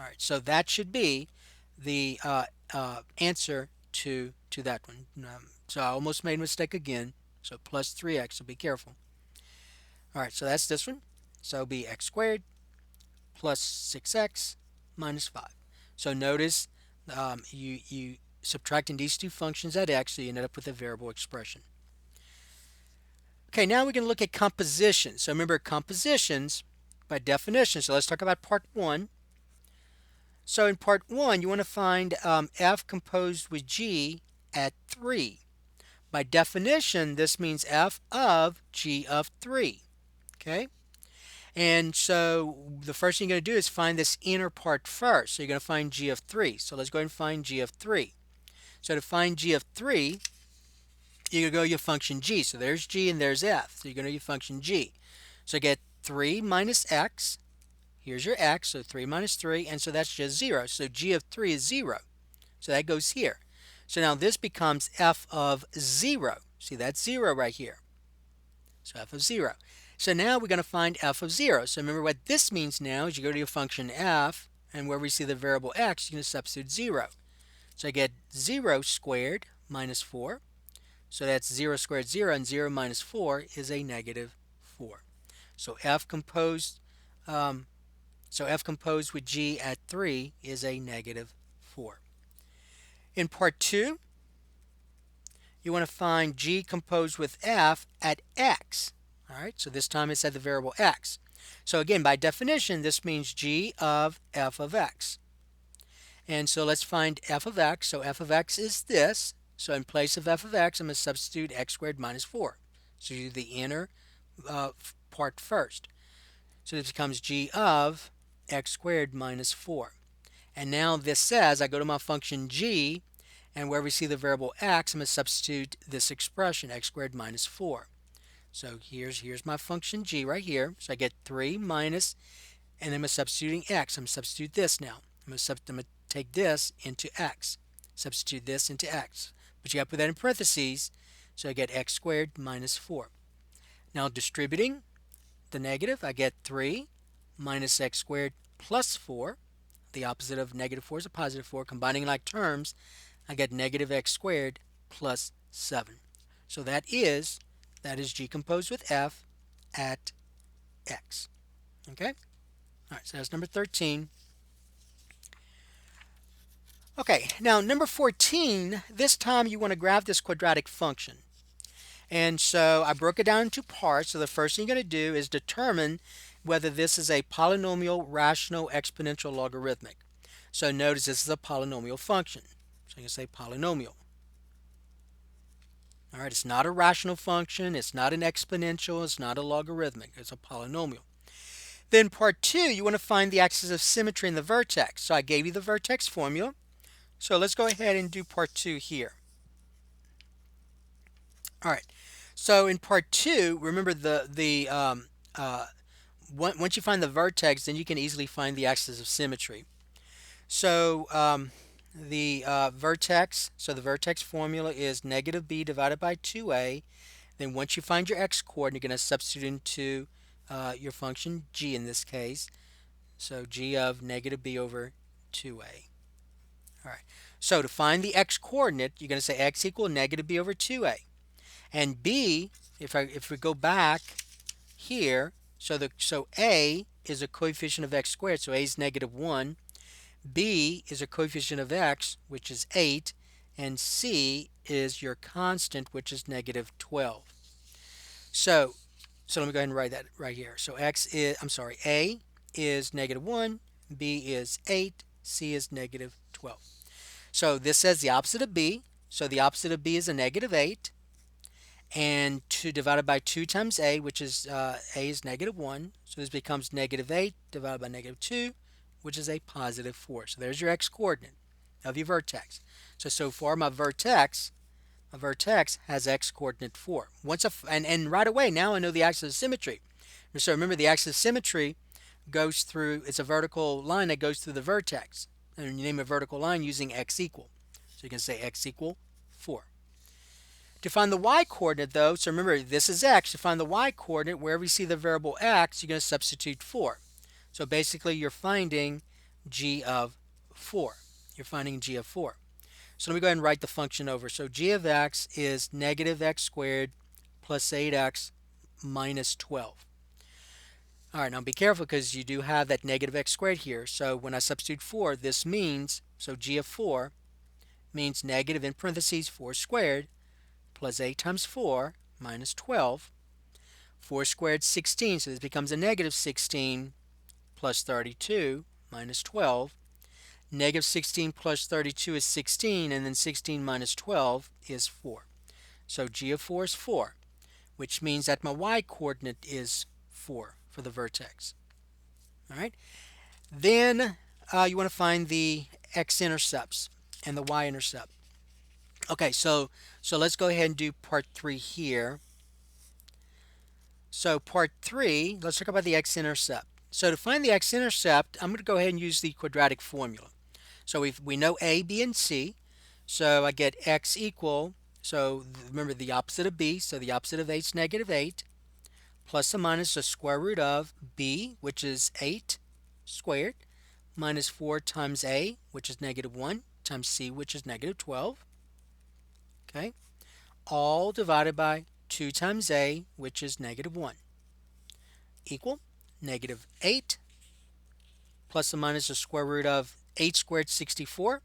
All right, so that should be the answer to that one. So I almost made a mistake again. So plus 3x, so be careful. All right, so that's this one. So it'll be x squared plus 6x minus 5. So notice you subtracting these two functions at x, so you ended up with a variable expression. Okay, now we can look at compositions. So remember, compositions by definition. So let's talk about part 1. So in part 1, you want to find f composed with g at 3. By definition, this means f of g of 3. Okay? And so the first thing you're going to do is find this inner part first. So you're going to find g of 3. So let's go ahead and find g of 3. So to find g of 3, you're going to go to your function g. So there's g and there's f. So you're going to your function g. So you get 3 minus x. Here's your x, so 3 minus 3, and so that's just 0. So g of 3 is 0. So that goes here. So now this becomes f of 0. See, that's 0 right here. So f of 0. So now we're going to find f of 0. So remember, what this means now is you go to your function f, and where we see the variable x, you're going to substitute 0. So I get 0 squared minus 4. So that's 0 squared 0, and 0 minus 4 is a negative 4. So f composed with g at 3 is a negative 4. In part 2, you want to find g composed with f at x. All right, so this time it's at the variable x. So again, by definition, this means g of f of x. And so let's find f of x. So f of x is this. So in place of f of x, I'm going to substitute x squared minus 4. So you do the inner part first. So this becomes g of x squared minus 4. And now this says, I go to my function g, and where we see the variable x, I'm going to substitute this expression, x squared minus 4. So here's my function g right here. So I get 3 minus, and then I'm substituting x. I'm going to substitute this now. I'm going to take this into x. Substitute this into x. But you got to put that in parentheses, so I get x squared minus 4. Now distributing the negative, I get 3 minus x squared plus 4. The opposite of negative 4 is a positive 4. Combining like terms, I get negative x squared plus 7. So that is G composed with f at x. Okay? All right, so that's number 13. Okay, now number 14, this time you want to graph this quadratic function. And so I broke it down into parts. So the first thing you're going to do is determine whether this is a polynomial, rational, exponential, logarithmic. So notice this is a polynomial function. So you can say polynomial. All right, it's not a rational function, it's not an exponential, it's not a logarithmic, it's a polynomial. Then part 2, you want to find the axis of symmetry in the vertex. So I gave you the vertex formula. So let's go ahead and do part 2 here. All right. So in part 2, remember once you find the vertex, then you can easily find the axis of symmetry. So the vertex formula is negative b divided by 2a. Then once you find your x coordinate, you're going to substitute into your function g in this case. So g of negative b over 2a. All right. So to find the x coordinate, you're going to say x equal negative b over 2a. And b, if we go back here, so a is a coefficient of x squared, so a is negative 1. B is a coefficient of x, which is 8, and c is your constant, which is negative 12. So let me go ahead and write that right here. So a is negative 1, b is 8, c is negative 12. So this says the opposite of b. So the opposite of b is a negative 8. And 2 divided by 2 times a, which is a is negative 1. So this becomes negative 8 divided by negative 2, which is a positive 4. So there's your x coordinate of your vertex. So far my vertex has x coordinate 4. And right away now I know the axis of symmetry. So remember the axis of symmetry goes through, it's a vertical line that goes through the vertex. And you name a vertical line using x equal. So you can say x equal 4. To find the y-coordinate though, so remember this is x, to find the y-coordinate, wherever you see the variable x, you're going to substitute 4. So basically you're finding g of 4. You're finding g of 4. So let me go ahead and write the function over. So g of x is negative x squared plus 8x minus 12. All right, now be careful because you do have that negative x squared here. So when I substitute 4, this means, so g of 4 means negative in parentheses 4 squared plus 8 times 4 minus 12. 4 squared 16, so this becomes a negative 16 plus 32 minus 12. Negative 16 plus 32 is 16, and then 16 minus 12 is 4. So g of 4 is 4, which means that my y-coordinate is 4 for the vertex. All right. Then you want to find the x-intercepts and the y-intercept. Okay, so let's go ahead and do part 3 here. So part 3, let's talk about the x-intercept. So to find the x-intercept, I'm going to go ahead and use the quadratic formula. So we know a, b, and c. So I get x equal, so remember the opposite of b, so the opposite of 8 is negative 8, plus or minus the square root of b, which is 8 squared, minus 4 times a, which is negative 1, times c, which is negative 12. Okay, all divided by 2 times a, which is negative 1, equal negative 8 plus or minus the square root of 8 squared 64.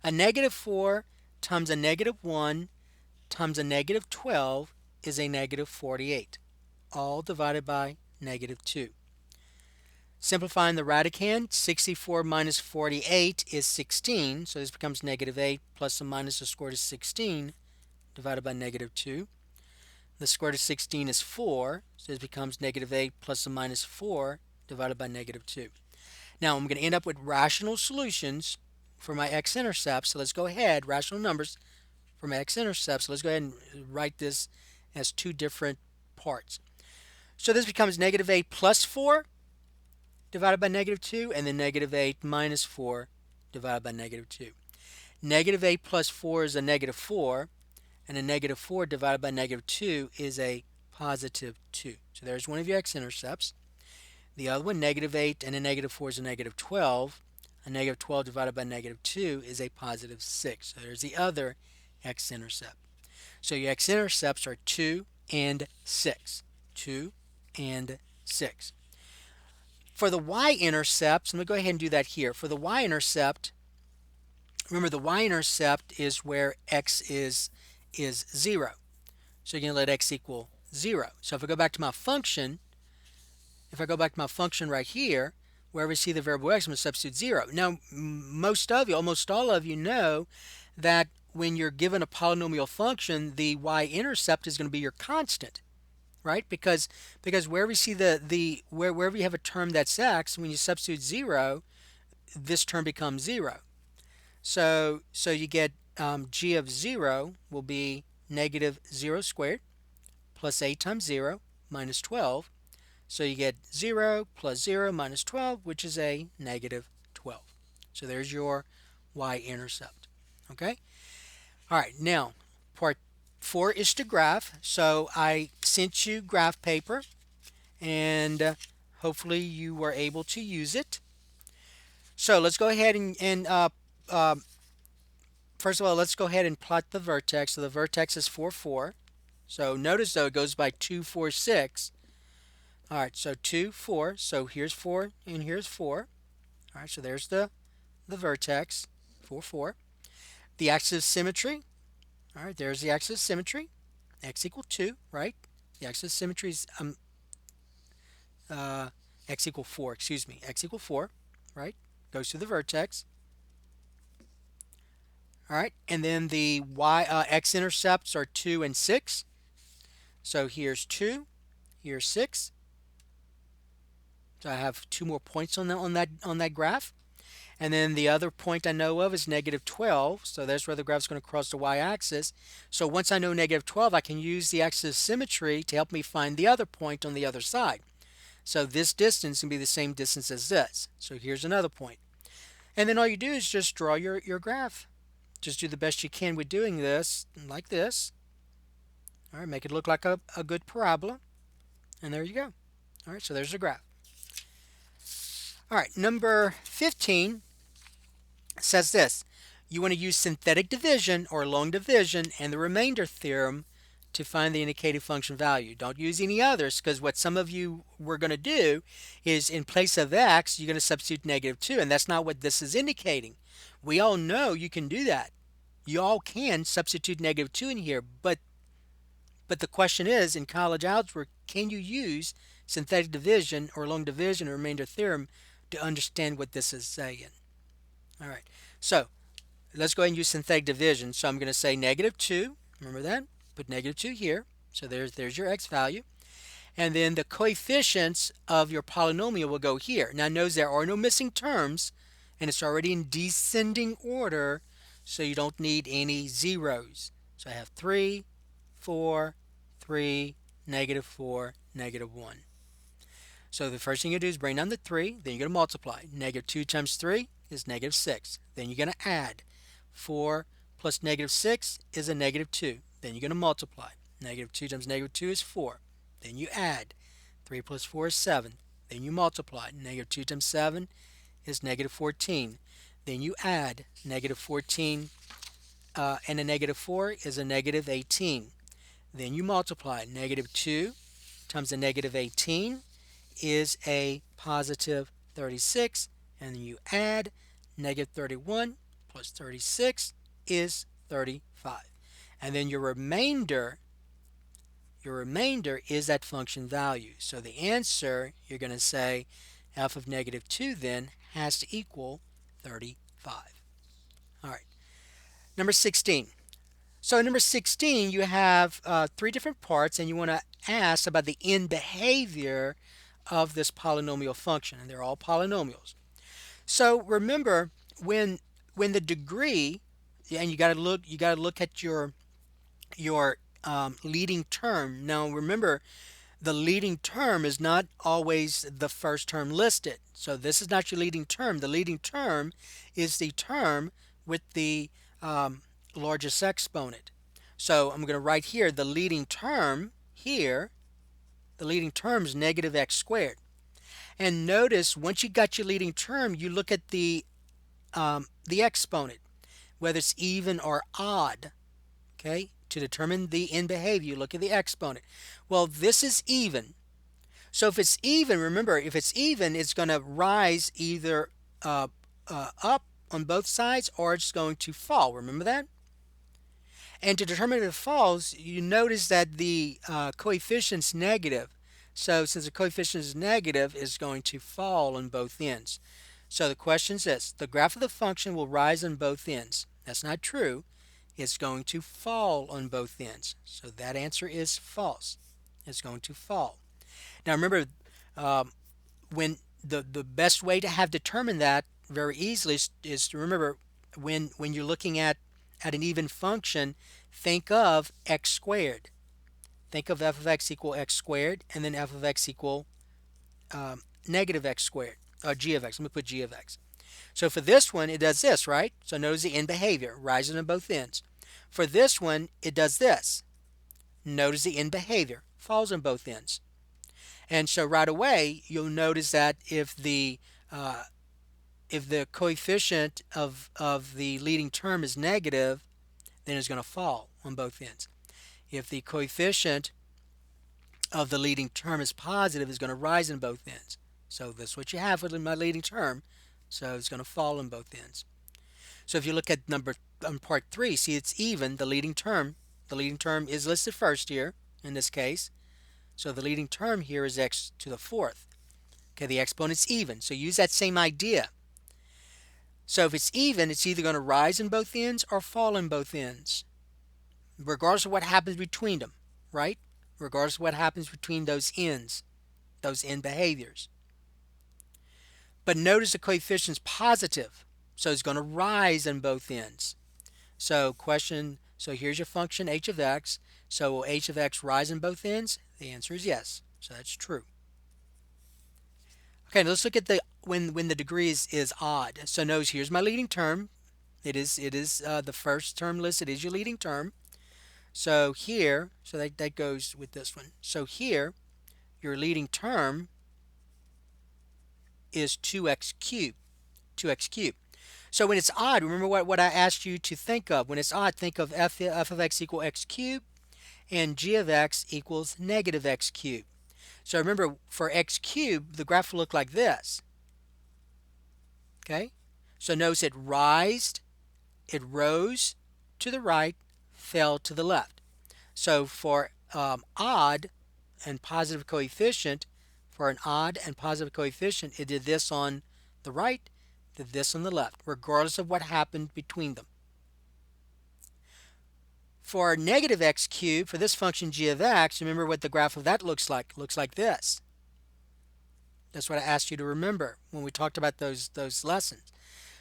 A negative 4 times a negative 1 times a negative 12 is a negative 48, all divided by negative 2. Simplifying the radicand, 64 minus 48 is 16, so this becomes negative 8 plus or minus the square root of 16 divided by negative 2. The square root of 16 is 4, so this becomes negative 8 plus or minus 4 divided by negative 2. Now I'm going to end up with rational solutions for my x-intercepts, so let's go ahead, rational numbers for my x-intercepts, so let's go ahead and write this as 2 different parts. So this becomes negative 8 plus 4 divided by negative 2, and then negative 8 minus 4 divided by negative 2. Negative 8 plus 4 is a negative 4, and a negative 4 divided by negative 2 is a positive 2. So there's one of your x-intercepts. The other one, negative 8 and a negative 4 is a negative 12. A negative 12 divided by negative 2 is a positive 6. So there's the other x-intercept. So your x-intercepts are 2 and 6. 2 and 6. For the y-intercepts, let me go ahead and do that here. For the y-intercept, remember the y-intercept is where x is 0. So you're going to let x equal 0. So if I go back to my function, right here, wherever we see the variable x, I'm going to substitute 0. Now, most of you, almost all of you know that when you're given a polynomial function, the y-intercept is going to be your constant, right? Because wherever you see wherever you have a term that's x, when you substitute 0, this term becomes 0. So you get g of 0 will be negative 0 squared plus 8 times 0 minus 12. So you get 0 plus 0 minus 12, which is a negative 12. So there's your y-intercept. Okay? All right, now part 4 is to graph. So I sent you graph paper, and hopefully you were able to use it. So let's go ahead and first of all, let's go ahead and plot the vertex. So the vertex is 4, 4. So notice though it goes by 2, 4, 6. All right, so 2, 4. So here's 4 and here's 4. All right, so there's the vertex, 4, 4. The axis of symmetry. All right, there's the axis of symmetry. X equal 2, right? The axis of symmetry is x equal 4, excuse me. X equal 4, right? Goes to the vertex. All right, and then the x-intercepts are 2 and 6. So here's 2, here's 6. So I have 2 more points on that graph. And then the other point I know of is negative 12. So there's where the graph's going to cross the y-axis. So once I know negative 12, I can use the axis of symmetry to help me find the other point on the other side. So this distance can be the same distance as this. So here's another point. And then all you do is just draw your graph. Just do the best you can with doing this, like this. All right, make it look like a good parabola. And there you go. All right, so there's the graph. All right, number 15 says this. You want to use synthetic division or long division and the remainder theorem to find the indicated function value. Don't use any others, because what some of you were going to do is in place of x, you're going to substitute negative 2, and that's not what this is indicating. We all know you can do that. You all can substitute negative 2 in here, but the question is, in college algebra, can you use synthetic division or long division or remainder theorem to understand what this is saying? All right, so let's go ahead and use synthetic division. So I'm going to say negative 2, remember that? Put negative 2 here. So there's your x value. And then the coefficients of your polynomial will go here. Now notice there are no missing terms, and it's already in descending order, so you don't need any zeros. So I have 3, 4, 3, negative 4, negative 1. So the first thing you do is bring down the 3, then you're going to multiply. Negative 2 times 3 is negative 6. Then you're going to add. 4 plus negative 6 is a negative 2. Then you're going to multiply. Negative 2 times negative 2 is 4. Then you add. 3 plus 4 is 7. Then you multiply. Negative 2 times 7 is negative 14. Then you add. Negative 14 and a negative 4 is a negative 18. Then you multiply. Negative 2 times a negative 18 is a positive 36. And then you add. Negative 31 plus 36 is 35. And then your remainder is that function value. So the answer, you're going to say f of negative 2 then has to equal 35. All right. Number 16. So in number 16, you have 3 different parts, and you want to ask about the end behavior of this polynomial function, and they're all polynomials. So remember, when the degree, and you got to look at your leading term. Now remember, the leading term is not always the first term listed. So this is not your leading term. The leading term is the term with the largest exponent. So I'm going to write here the leading term here. The leading term is negative x squared. And notice once you got your leading term, you look at the exponent, whether it's even or odd. Okay, to determine the end behavior, you look at the exponent. Well, this is even. So if it's even, remember, if it's even, it's going to rise either up on both sides or it's going to fall. Remember that? And to determine if it falls, you notice that the coefficient's negative. So since the coefficient is negative, it's going to fall on both ends. So the question is this: the graph of the function will rise on both ends. That's not true. It's going to fall on both ends. So that answer is false. It's going to fall. Now remember, when the best way to have determined that very easily is to remember when you're looking at an even function, think of x squared. Think of f of x equal x squared, and then f of x equal negative x squared, or g of x. Let me put g of x. So for this one, it does this, right? So notice the end behavior, rising on both ends. For this one, it does this. Notice the end behavior, falls on both ends. And so right away, you'll notice that if the coefficient of the leading term is negative, then it's going to fall on both ends. If the coefficient of the leading term is positive, it's going to rise on both ends. So that's what you have with my leading term. So it's going to fall on both ends. So if you look at part 3, see it's even, the leading term. The leading term is listed first here in this case. So the leading term here is x to the 4th. Okay, the exponent's even. So use that same idea. So if it's even, it's either going to rise in both ends or fall in both ends, regardless of what happens between them, right? Regardless of what happens between those ends, those end behaviors. But notice the coefficient's positive, so it's going to rise on both ends. So here's your function h of x. So will h of x rise on both ends? The answer is yes. So that's true. Okay, now let's look at when the degree is odd. So notice here's my leading term. It is the first term listed is your leading term. So here, so that goes with this one. So here, your leading term is 2x cubed. 2x cubed. So when it's odd, remember what I asked you to think of. When it's odd, think of f of x equal x cubed and g of x equals negative x cubed. So remember, for x cubed, the graph will look like this. Okay? So notice it rose to the right, fell to the left. So for odd and positive coefficient, for an odd and positive coefficient, it did this on the right, did this on the left, regardless of what happened between them. For negative x cubed, for this function g of x, remember what the graph of that looks like. It looks like this. That's what I asked you to remember when we talked about those lessons.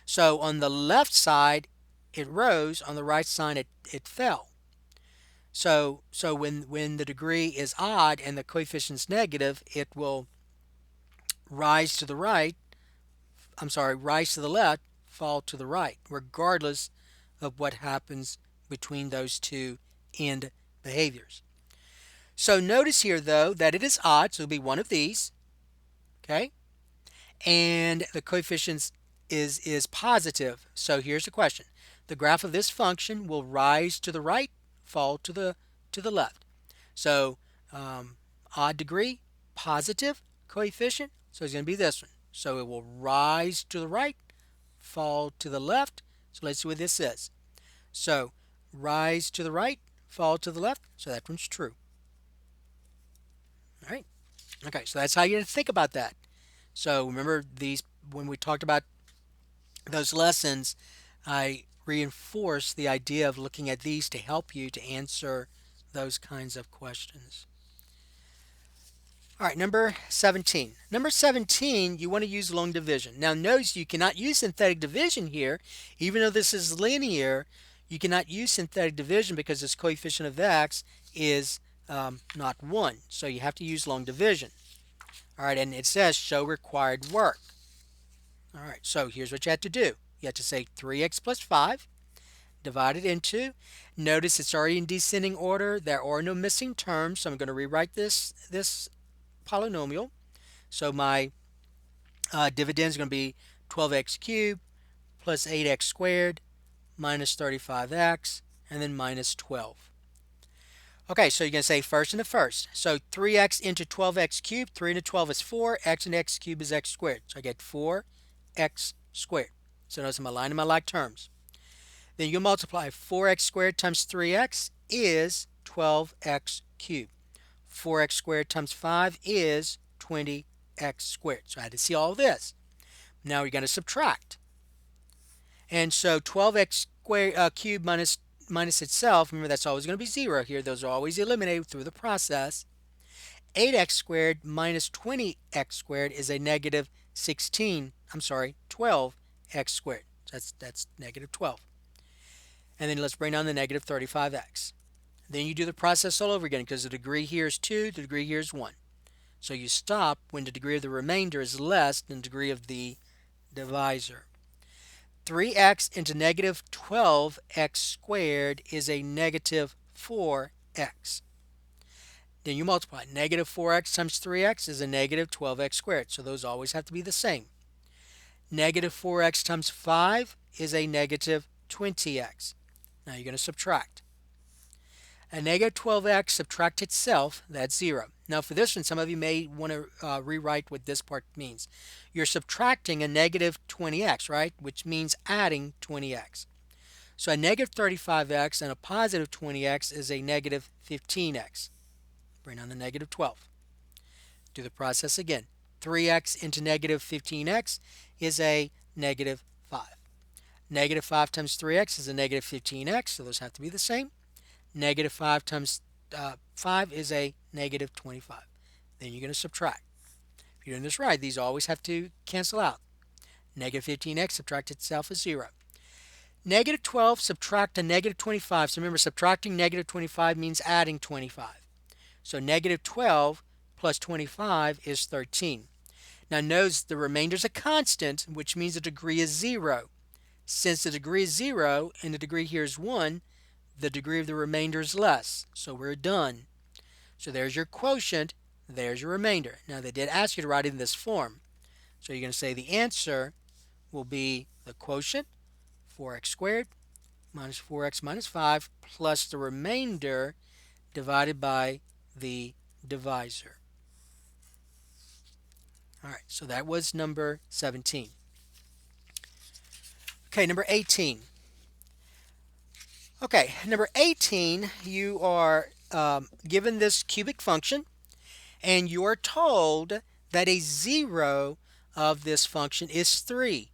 So on the left side, it rose. On the right side, it fell. So when the degree is odd and the coefficient's negative, it will rise to the left, fall to the right, regardless of what happens between those two end behaviors. So notice here, though, that it is odd, so it'll be one of these, okay? And the coefficient is positive. So here's the question. The graph of this function will rise to the right, fall to the left. So odd degree, positive coefficient, so it's going to be this one. So it will rise to the right, fall to the left. So let's see what this says. So rise to the right, fall to the left. So that one's true. All right. Okay, so that's how you think about that. So remember these, when we talked about those lessons, I reinforced the idea of looking at these to help you to answer those kinds of questions. All right, number 17. Number 17, you want to use long division. Now notice you cannot use synthetic division here. Even though this is linear, you cannot use synthetic division because this coefficient of x is not 1. So you have to use long division. All right, and it says show required work. All right, so here's what you have to do. You have to say 3x plus 5 divided into. Notice it's already in descending order. There are no missing terms, so I'm going to rewrite this polynomial. So my dividend is going to be 12x cubed plus 8x squared minus 35x, and then minus 12. Okay, so you're going to say first and the first. So 3x into 12x cubed, 3 into 12 is 4, x and x cubed is x squared. So I get 4x squared. So notice I'm aligning my like terms. Then you multiply 4x squared times 3x is 12x cubed. 4x squared times 5 is 20x squared. So I had to see all this. Now we're going to subtract. And so 12x squared cubed minus itself, remember that's always going to be 0 here. Those are always eliminated through the process. 8x squared minus 20x squared is a negative 12x squared. So that's negative 12. And then let's bring down the negative 35x. Then you do the process all over again because the degree here is 2, the degree here is 1. So you stop when the degree of the remainder is less than the degree of the divisor. 3x into negative 12x squared is a negative 4x. Then you multiply. Negative 4x times 3x is a negative 12x squared. So those always have to be the same. Negative 4x times 5 is a negative 20x. Now you're going to subtract. A negative 12x subtract itself, that's 0. Now for this one, some of you may want to rewrite what this part means. You're subtracting a negative 20x, right? Which means adding 20x. So a negative 35x and a positive 20x is a negative 15x. Bring on the negative 12. Do the process again. 3x into negative 15x is a negative 5. Negative 5 times 3x is a negative 15x, so those have to be the same. Negative 5 times 5 is a negative 25. Then you're going to subtract. If you're doing this right, these always have to cancel out. Negative 15x subtract itself is 0. Negative 12 subtract a negative 25. So remember, subtracting negative 25 means adding 25. So negative 12 plus 25 is 13. Now notice the remainder is a constant, which means the degree is 0. Since the degree is 0 and the degree here is 1, the degree of the remainder is less. So we're done. So there's your quotient, there's your remainder. Now they did ask you to write it in this form. So you're going to say the answer will be the quotient, 4x squared minus 4x minus 5, plus the remainder divided by the divisor. All right, so that was number 17. Okay, number 18. Okay, number 18, you are given this cubic function, and you are told that a 0 of this function is 3.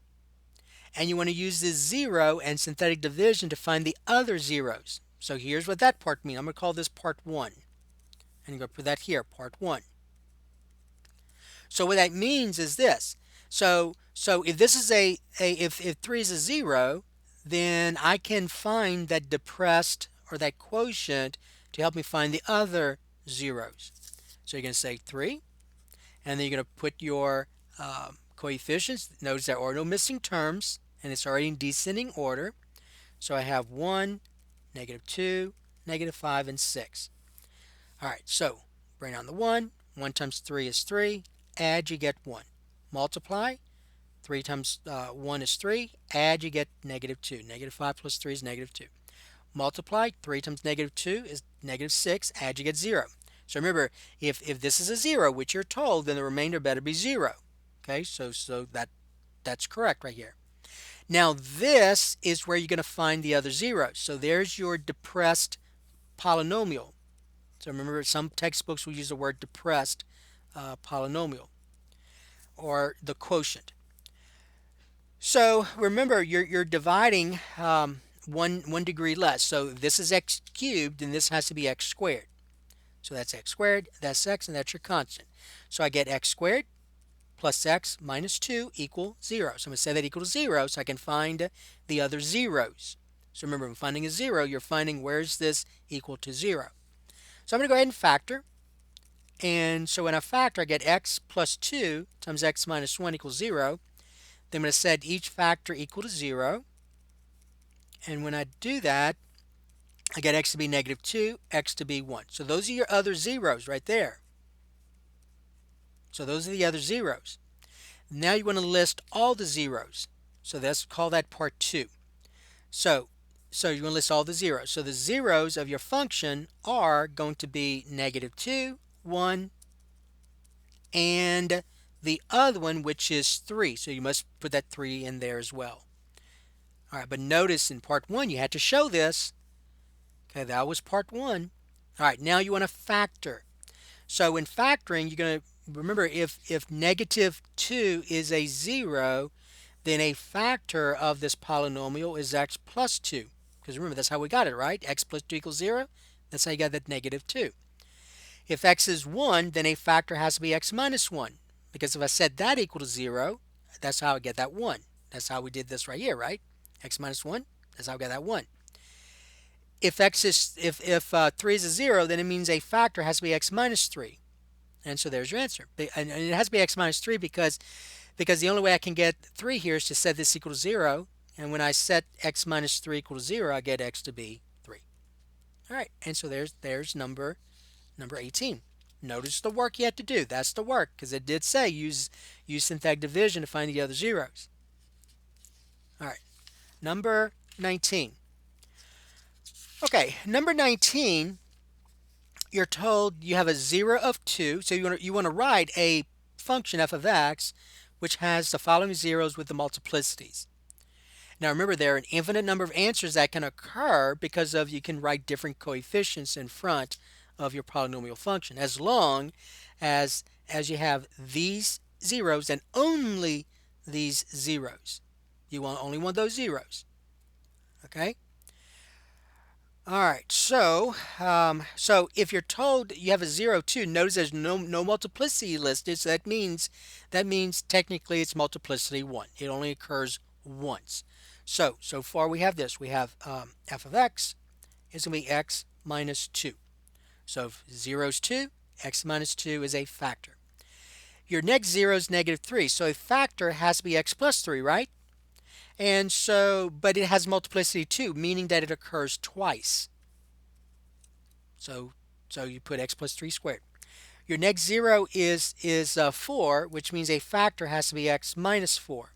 And you want to use this 0 and synthetic division to find the other zeros. So here's what that part means. I'm going to call this part 1. And I'm going to put that here, part 1. So what that means is this. So if this is if 3 is a 0, then I can find that depressed or that quotient to help me find the other zeros. So you're going to say 3, and then you're going to put your coefficients. Notice there are no missing terms, and it's already in descending order. So I have 1, negative 2, negative 5, and 6. All right, so bring on the 1. 1 times 3 is 3. Add, you get 1. Multiply. 3 times 1 is 3. Add, you get negative 2. Negative 5 plus 3 is negative 2. Multiply. 3 times negative 2 is negative 6. Add, you get 0. So remember, if this is a 0, which you're told, then the remainder better be 0. Okay, so that's correct right here. Now this is where you're going to find the other zeros. So there's your depressed polynomial. So remember, some textbooks will use the word depressed polynomial or the quotient. So remember, you're dividing one degree less. So if this is x cubed, then this has to be x squared. So that's x squared, that's x, and that's your constant. So I get x squared plus x minus 2 equal 0. So I'm going to say that equals 0 so I can find the other zeros. So remember, when finding a 0, you're finding where's this equal to 0. So I'm going to go ahead and factor. And so when I factor, I get x plus 2 times x minus 1 equals 0. Then I'm going to set each factor equal to 0. And when I do that, I get x to be negative 2, x to be 1. So those are your other zeros right there. So those are the other zeros. Now you want to list all the zeros. So let's call that part 2. So you're going to list all the zeros. So the zeros of your function are going to be negative 2, 1, and the other one, which is 3. So you must put that 3 in there as well. All right, but notice in part 1 you had to show this. Okay, that was part 1. All right, now you want to factor. So in factoring, you're going to remember if negative 2 is a 0, then a factor of this polynomial is x plus 2. Because remember, that's how we got it, right? X plus 2 equals 0. That's how you got that negative 2. If x is 1, then a factor has to be x minus 1. Because if I set that equal to 0, that's how I get that 1. That's how we did this right here, right? X minus 1, that's how I got that 1. If 3 is a 0, then it means a factor has to be x minus 3. And so there's your answer. And it has to be x minus 3 because the only way I can get 3 here is to set this equal to 0. And when I set x minus 3 equal to 0, I get x to be 3. All right, and so there's number 18. Notice the work you have to do. That's the work, because it did say use synthetic division to find the other zeros. All right, number 19. Okay, number 19, you're told you have a 0 of 2, so you want to write a function f of x which has the following zeros with the multiplicities. Now remember, there are an infinite number of answers that can occur because of you can write different coefficients in front of your polynomial function, as long as you have these zeros and only these zeros. You only want those zeros. Okay? All right, so if you're told you have a 0, 2, notice there's no multiplicity listed, so that means technically it's multiplicity 1. It only occurs once. So far we have this. We have f of x is going to be x minus 2. So if 0 is 2, x minus 2 is a factor. Your next 0 is negative 3, so a factor has to be x plus 3, right? And so, but it has multiplicity 2, meaning that it occurs twice. So you put x plus 3 squared. Your next 0 is 4, which means a factor has to be x minus 4.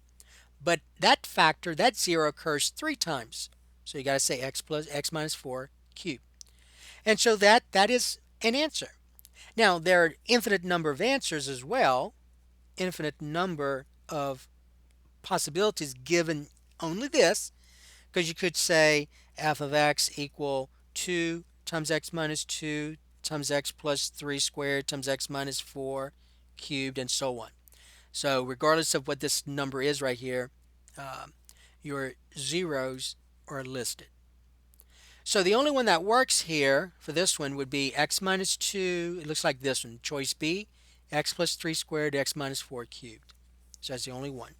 But that factor, that 0 occurs 3 times. So you got to say x minus 4 cubed. And so that is an answer. Now, there are an infinite number of answers as well, infinite number of possibilities given only this, because you could say f of x equal 2 times x minus 2 times x plus 3 squared times x minus 4 cubed, and so on. So regardless of what this number is right here, your zeros are listed. So the only one that works here for this one would be x minus 2. It looks like this one, choice B, x plus 3 squared, x minus 4 cubed. So that's the only one.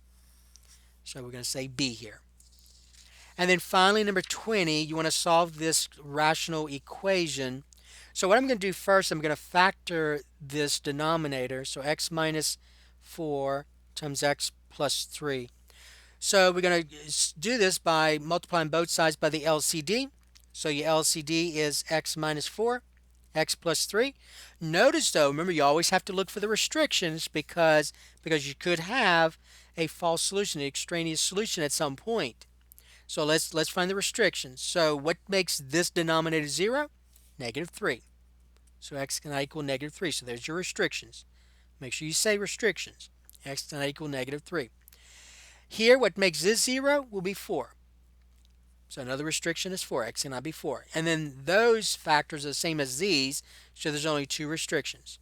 So we're going to say B here. And then finally, number 20, you want to solve this rational equation. So what I'm going to do first, I'm going to factor this denominator. So x minus 4 times x plus 3. So we're going to do this by multiplying both sides by the LCD. So your LCD is x minus 4, x plus 3. Notice though, remember you always have to look for the restrictions because you could have a false solution, an extraneous solution at some point. So let's find the restrictions. So what makes this denominator 0? Negative 3. So x cannot equal negative 3. So there's your restrictions. Make sure you say restrictions. X cannot equal negative 3. Here, what makes this 0 will be 4. So another restriction is 4. X cannot be 4. And then those factors are the same as these, so there's only 2 restrictions.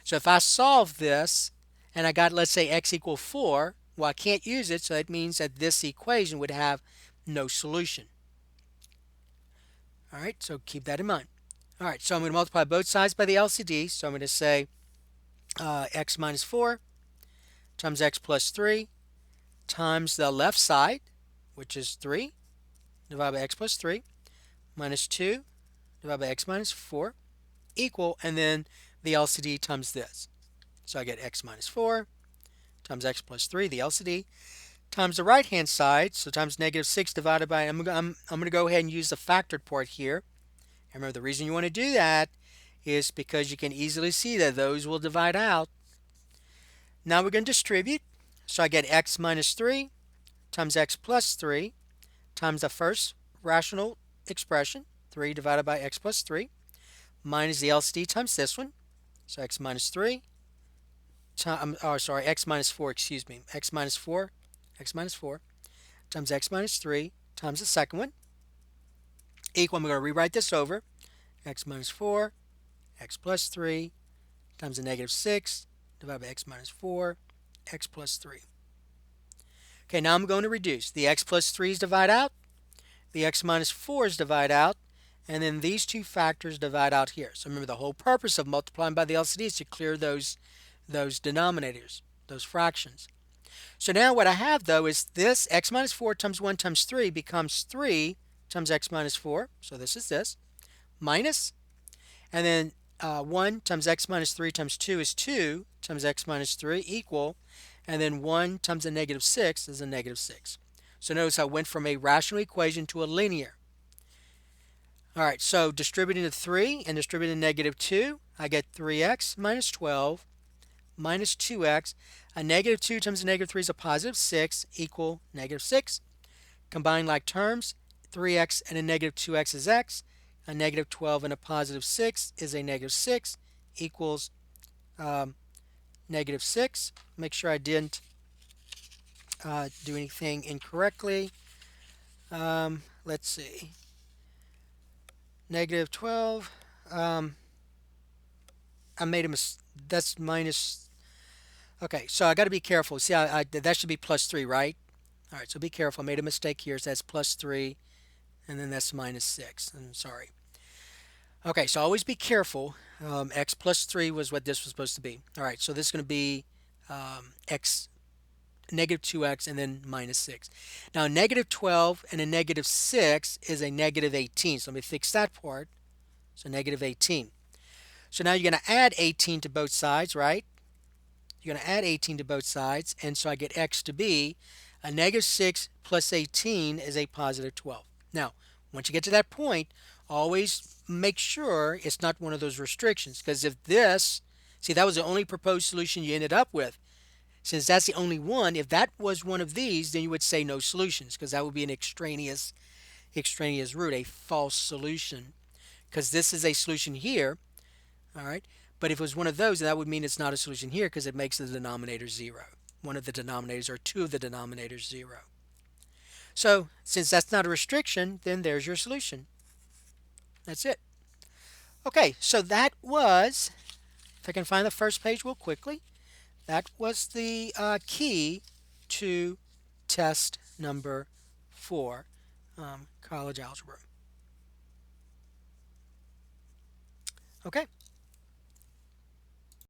So if I solve this, and I got, let's say, x equals 4, well, I can't use it, so that means that this equation would have no solution. All right, so keep that in mind. All right, so I'm going to multiply both sides by the LCD. So I'm going to say x minus 4 times x plus 3 times the left side, which is 3, divided by x plus 3, minus 2, divided by x minus 4, equal, and then the LCD times this. So I get x minus 4 times x plus 3, the LCD, times the right hand side, so times negative 6 divided by, I'm going to go ahead and use the factored part here. And remember, the reason you want to do that is because you can easily see that those will divide out. Now we're going to distribute. So I get x minus 3 times x plus 3 times the first rational expression, 3 divided by x plus 3, minus the LCD times this one. So x minus 3, x minus 4, excuse me, x minus 4 times x minus 3 times the second one, equal, I'm going to rewrite this over, x minus 4, x plus 3 times the negative 6 divided by x minus 4, x plus 3. Okay, now I'm going to reduce. The x plus 3's divide out, the x minus 4's divide out, and then these two factors divide out here. So remember, the whole purpose of multiplying by the LCD is to clear those denominators, those fractions. So now what I have, though, is this x minus 4 times 1 times 3 becomes 3 times x minus 4. So this is this, minus, and then 1 times x minus 3 times 2 is 2 times x minus 3 equal, and then 1 times a negative 6 is a negative 6. So notice I went from a rational equation to a linear. All right, so distributing the 3 and distributing negative 2, I get 3x minus 12 minus 2x. A negative 2 times a negative 3 is a positive 6 equal negative 6. Combine like terms, 3x and a negative 2x is x. A negative 12 and a positive 6 is a negative 6 equals negative 6. Make sure I didn't do anything incorrectly. Let's see. Negative 12. I made a mistake. That's minus. Okay, so I got to be careful. See, that should be plus 3, right? All right, so be careful. I made a mistake here. So that's plus 3, and then that's minus 6. I'm sorry. Okay, so always be careful. X plus 3 was what this was supposed to be. All right, so this is going to be x negative 2x and then minus 6. Now, negative 12 and a negative 6 is a negative 18. So let me fix that part. So negative 18. So now you're going to add 18 to both sides, right? You're going to add 18 to both sides, and so I get x to be a negative 6 plus 18 is a positive 12. Now, once you get to that point, always make sure it's not one of those restrictions, because if this, see, that was the only proposed solution you ended up with. Since that's the only one, if that was one of these, then you would say no solutions, because that would be an extraneous root, a false solution, because this is a solution here, all right? But if it was one of those, that would mean it's not a solution here, because it makes the denominator 0. One of the denominators or two of the denominators 0. So since that's not a restriction, then there's your solution. That's it. Okay, so that was, if I can find the first page real quickly, that was the key to test number 4, college algebra. Okay.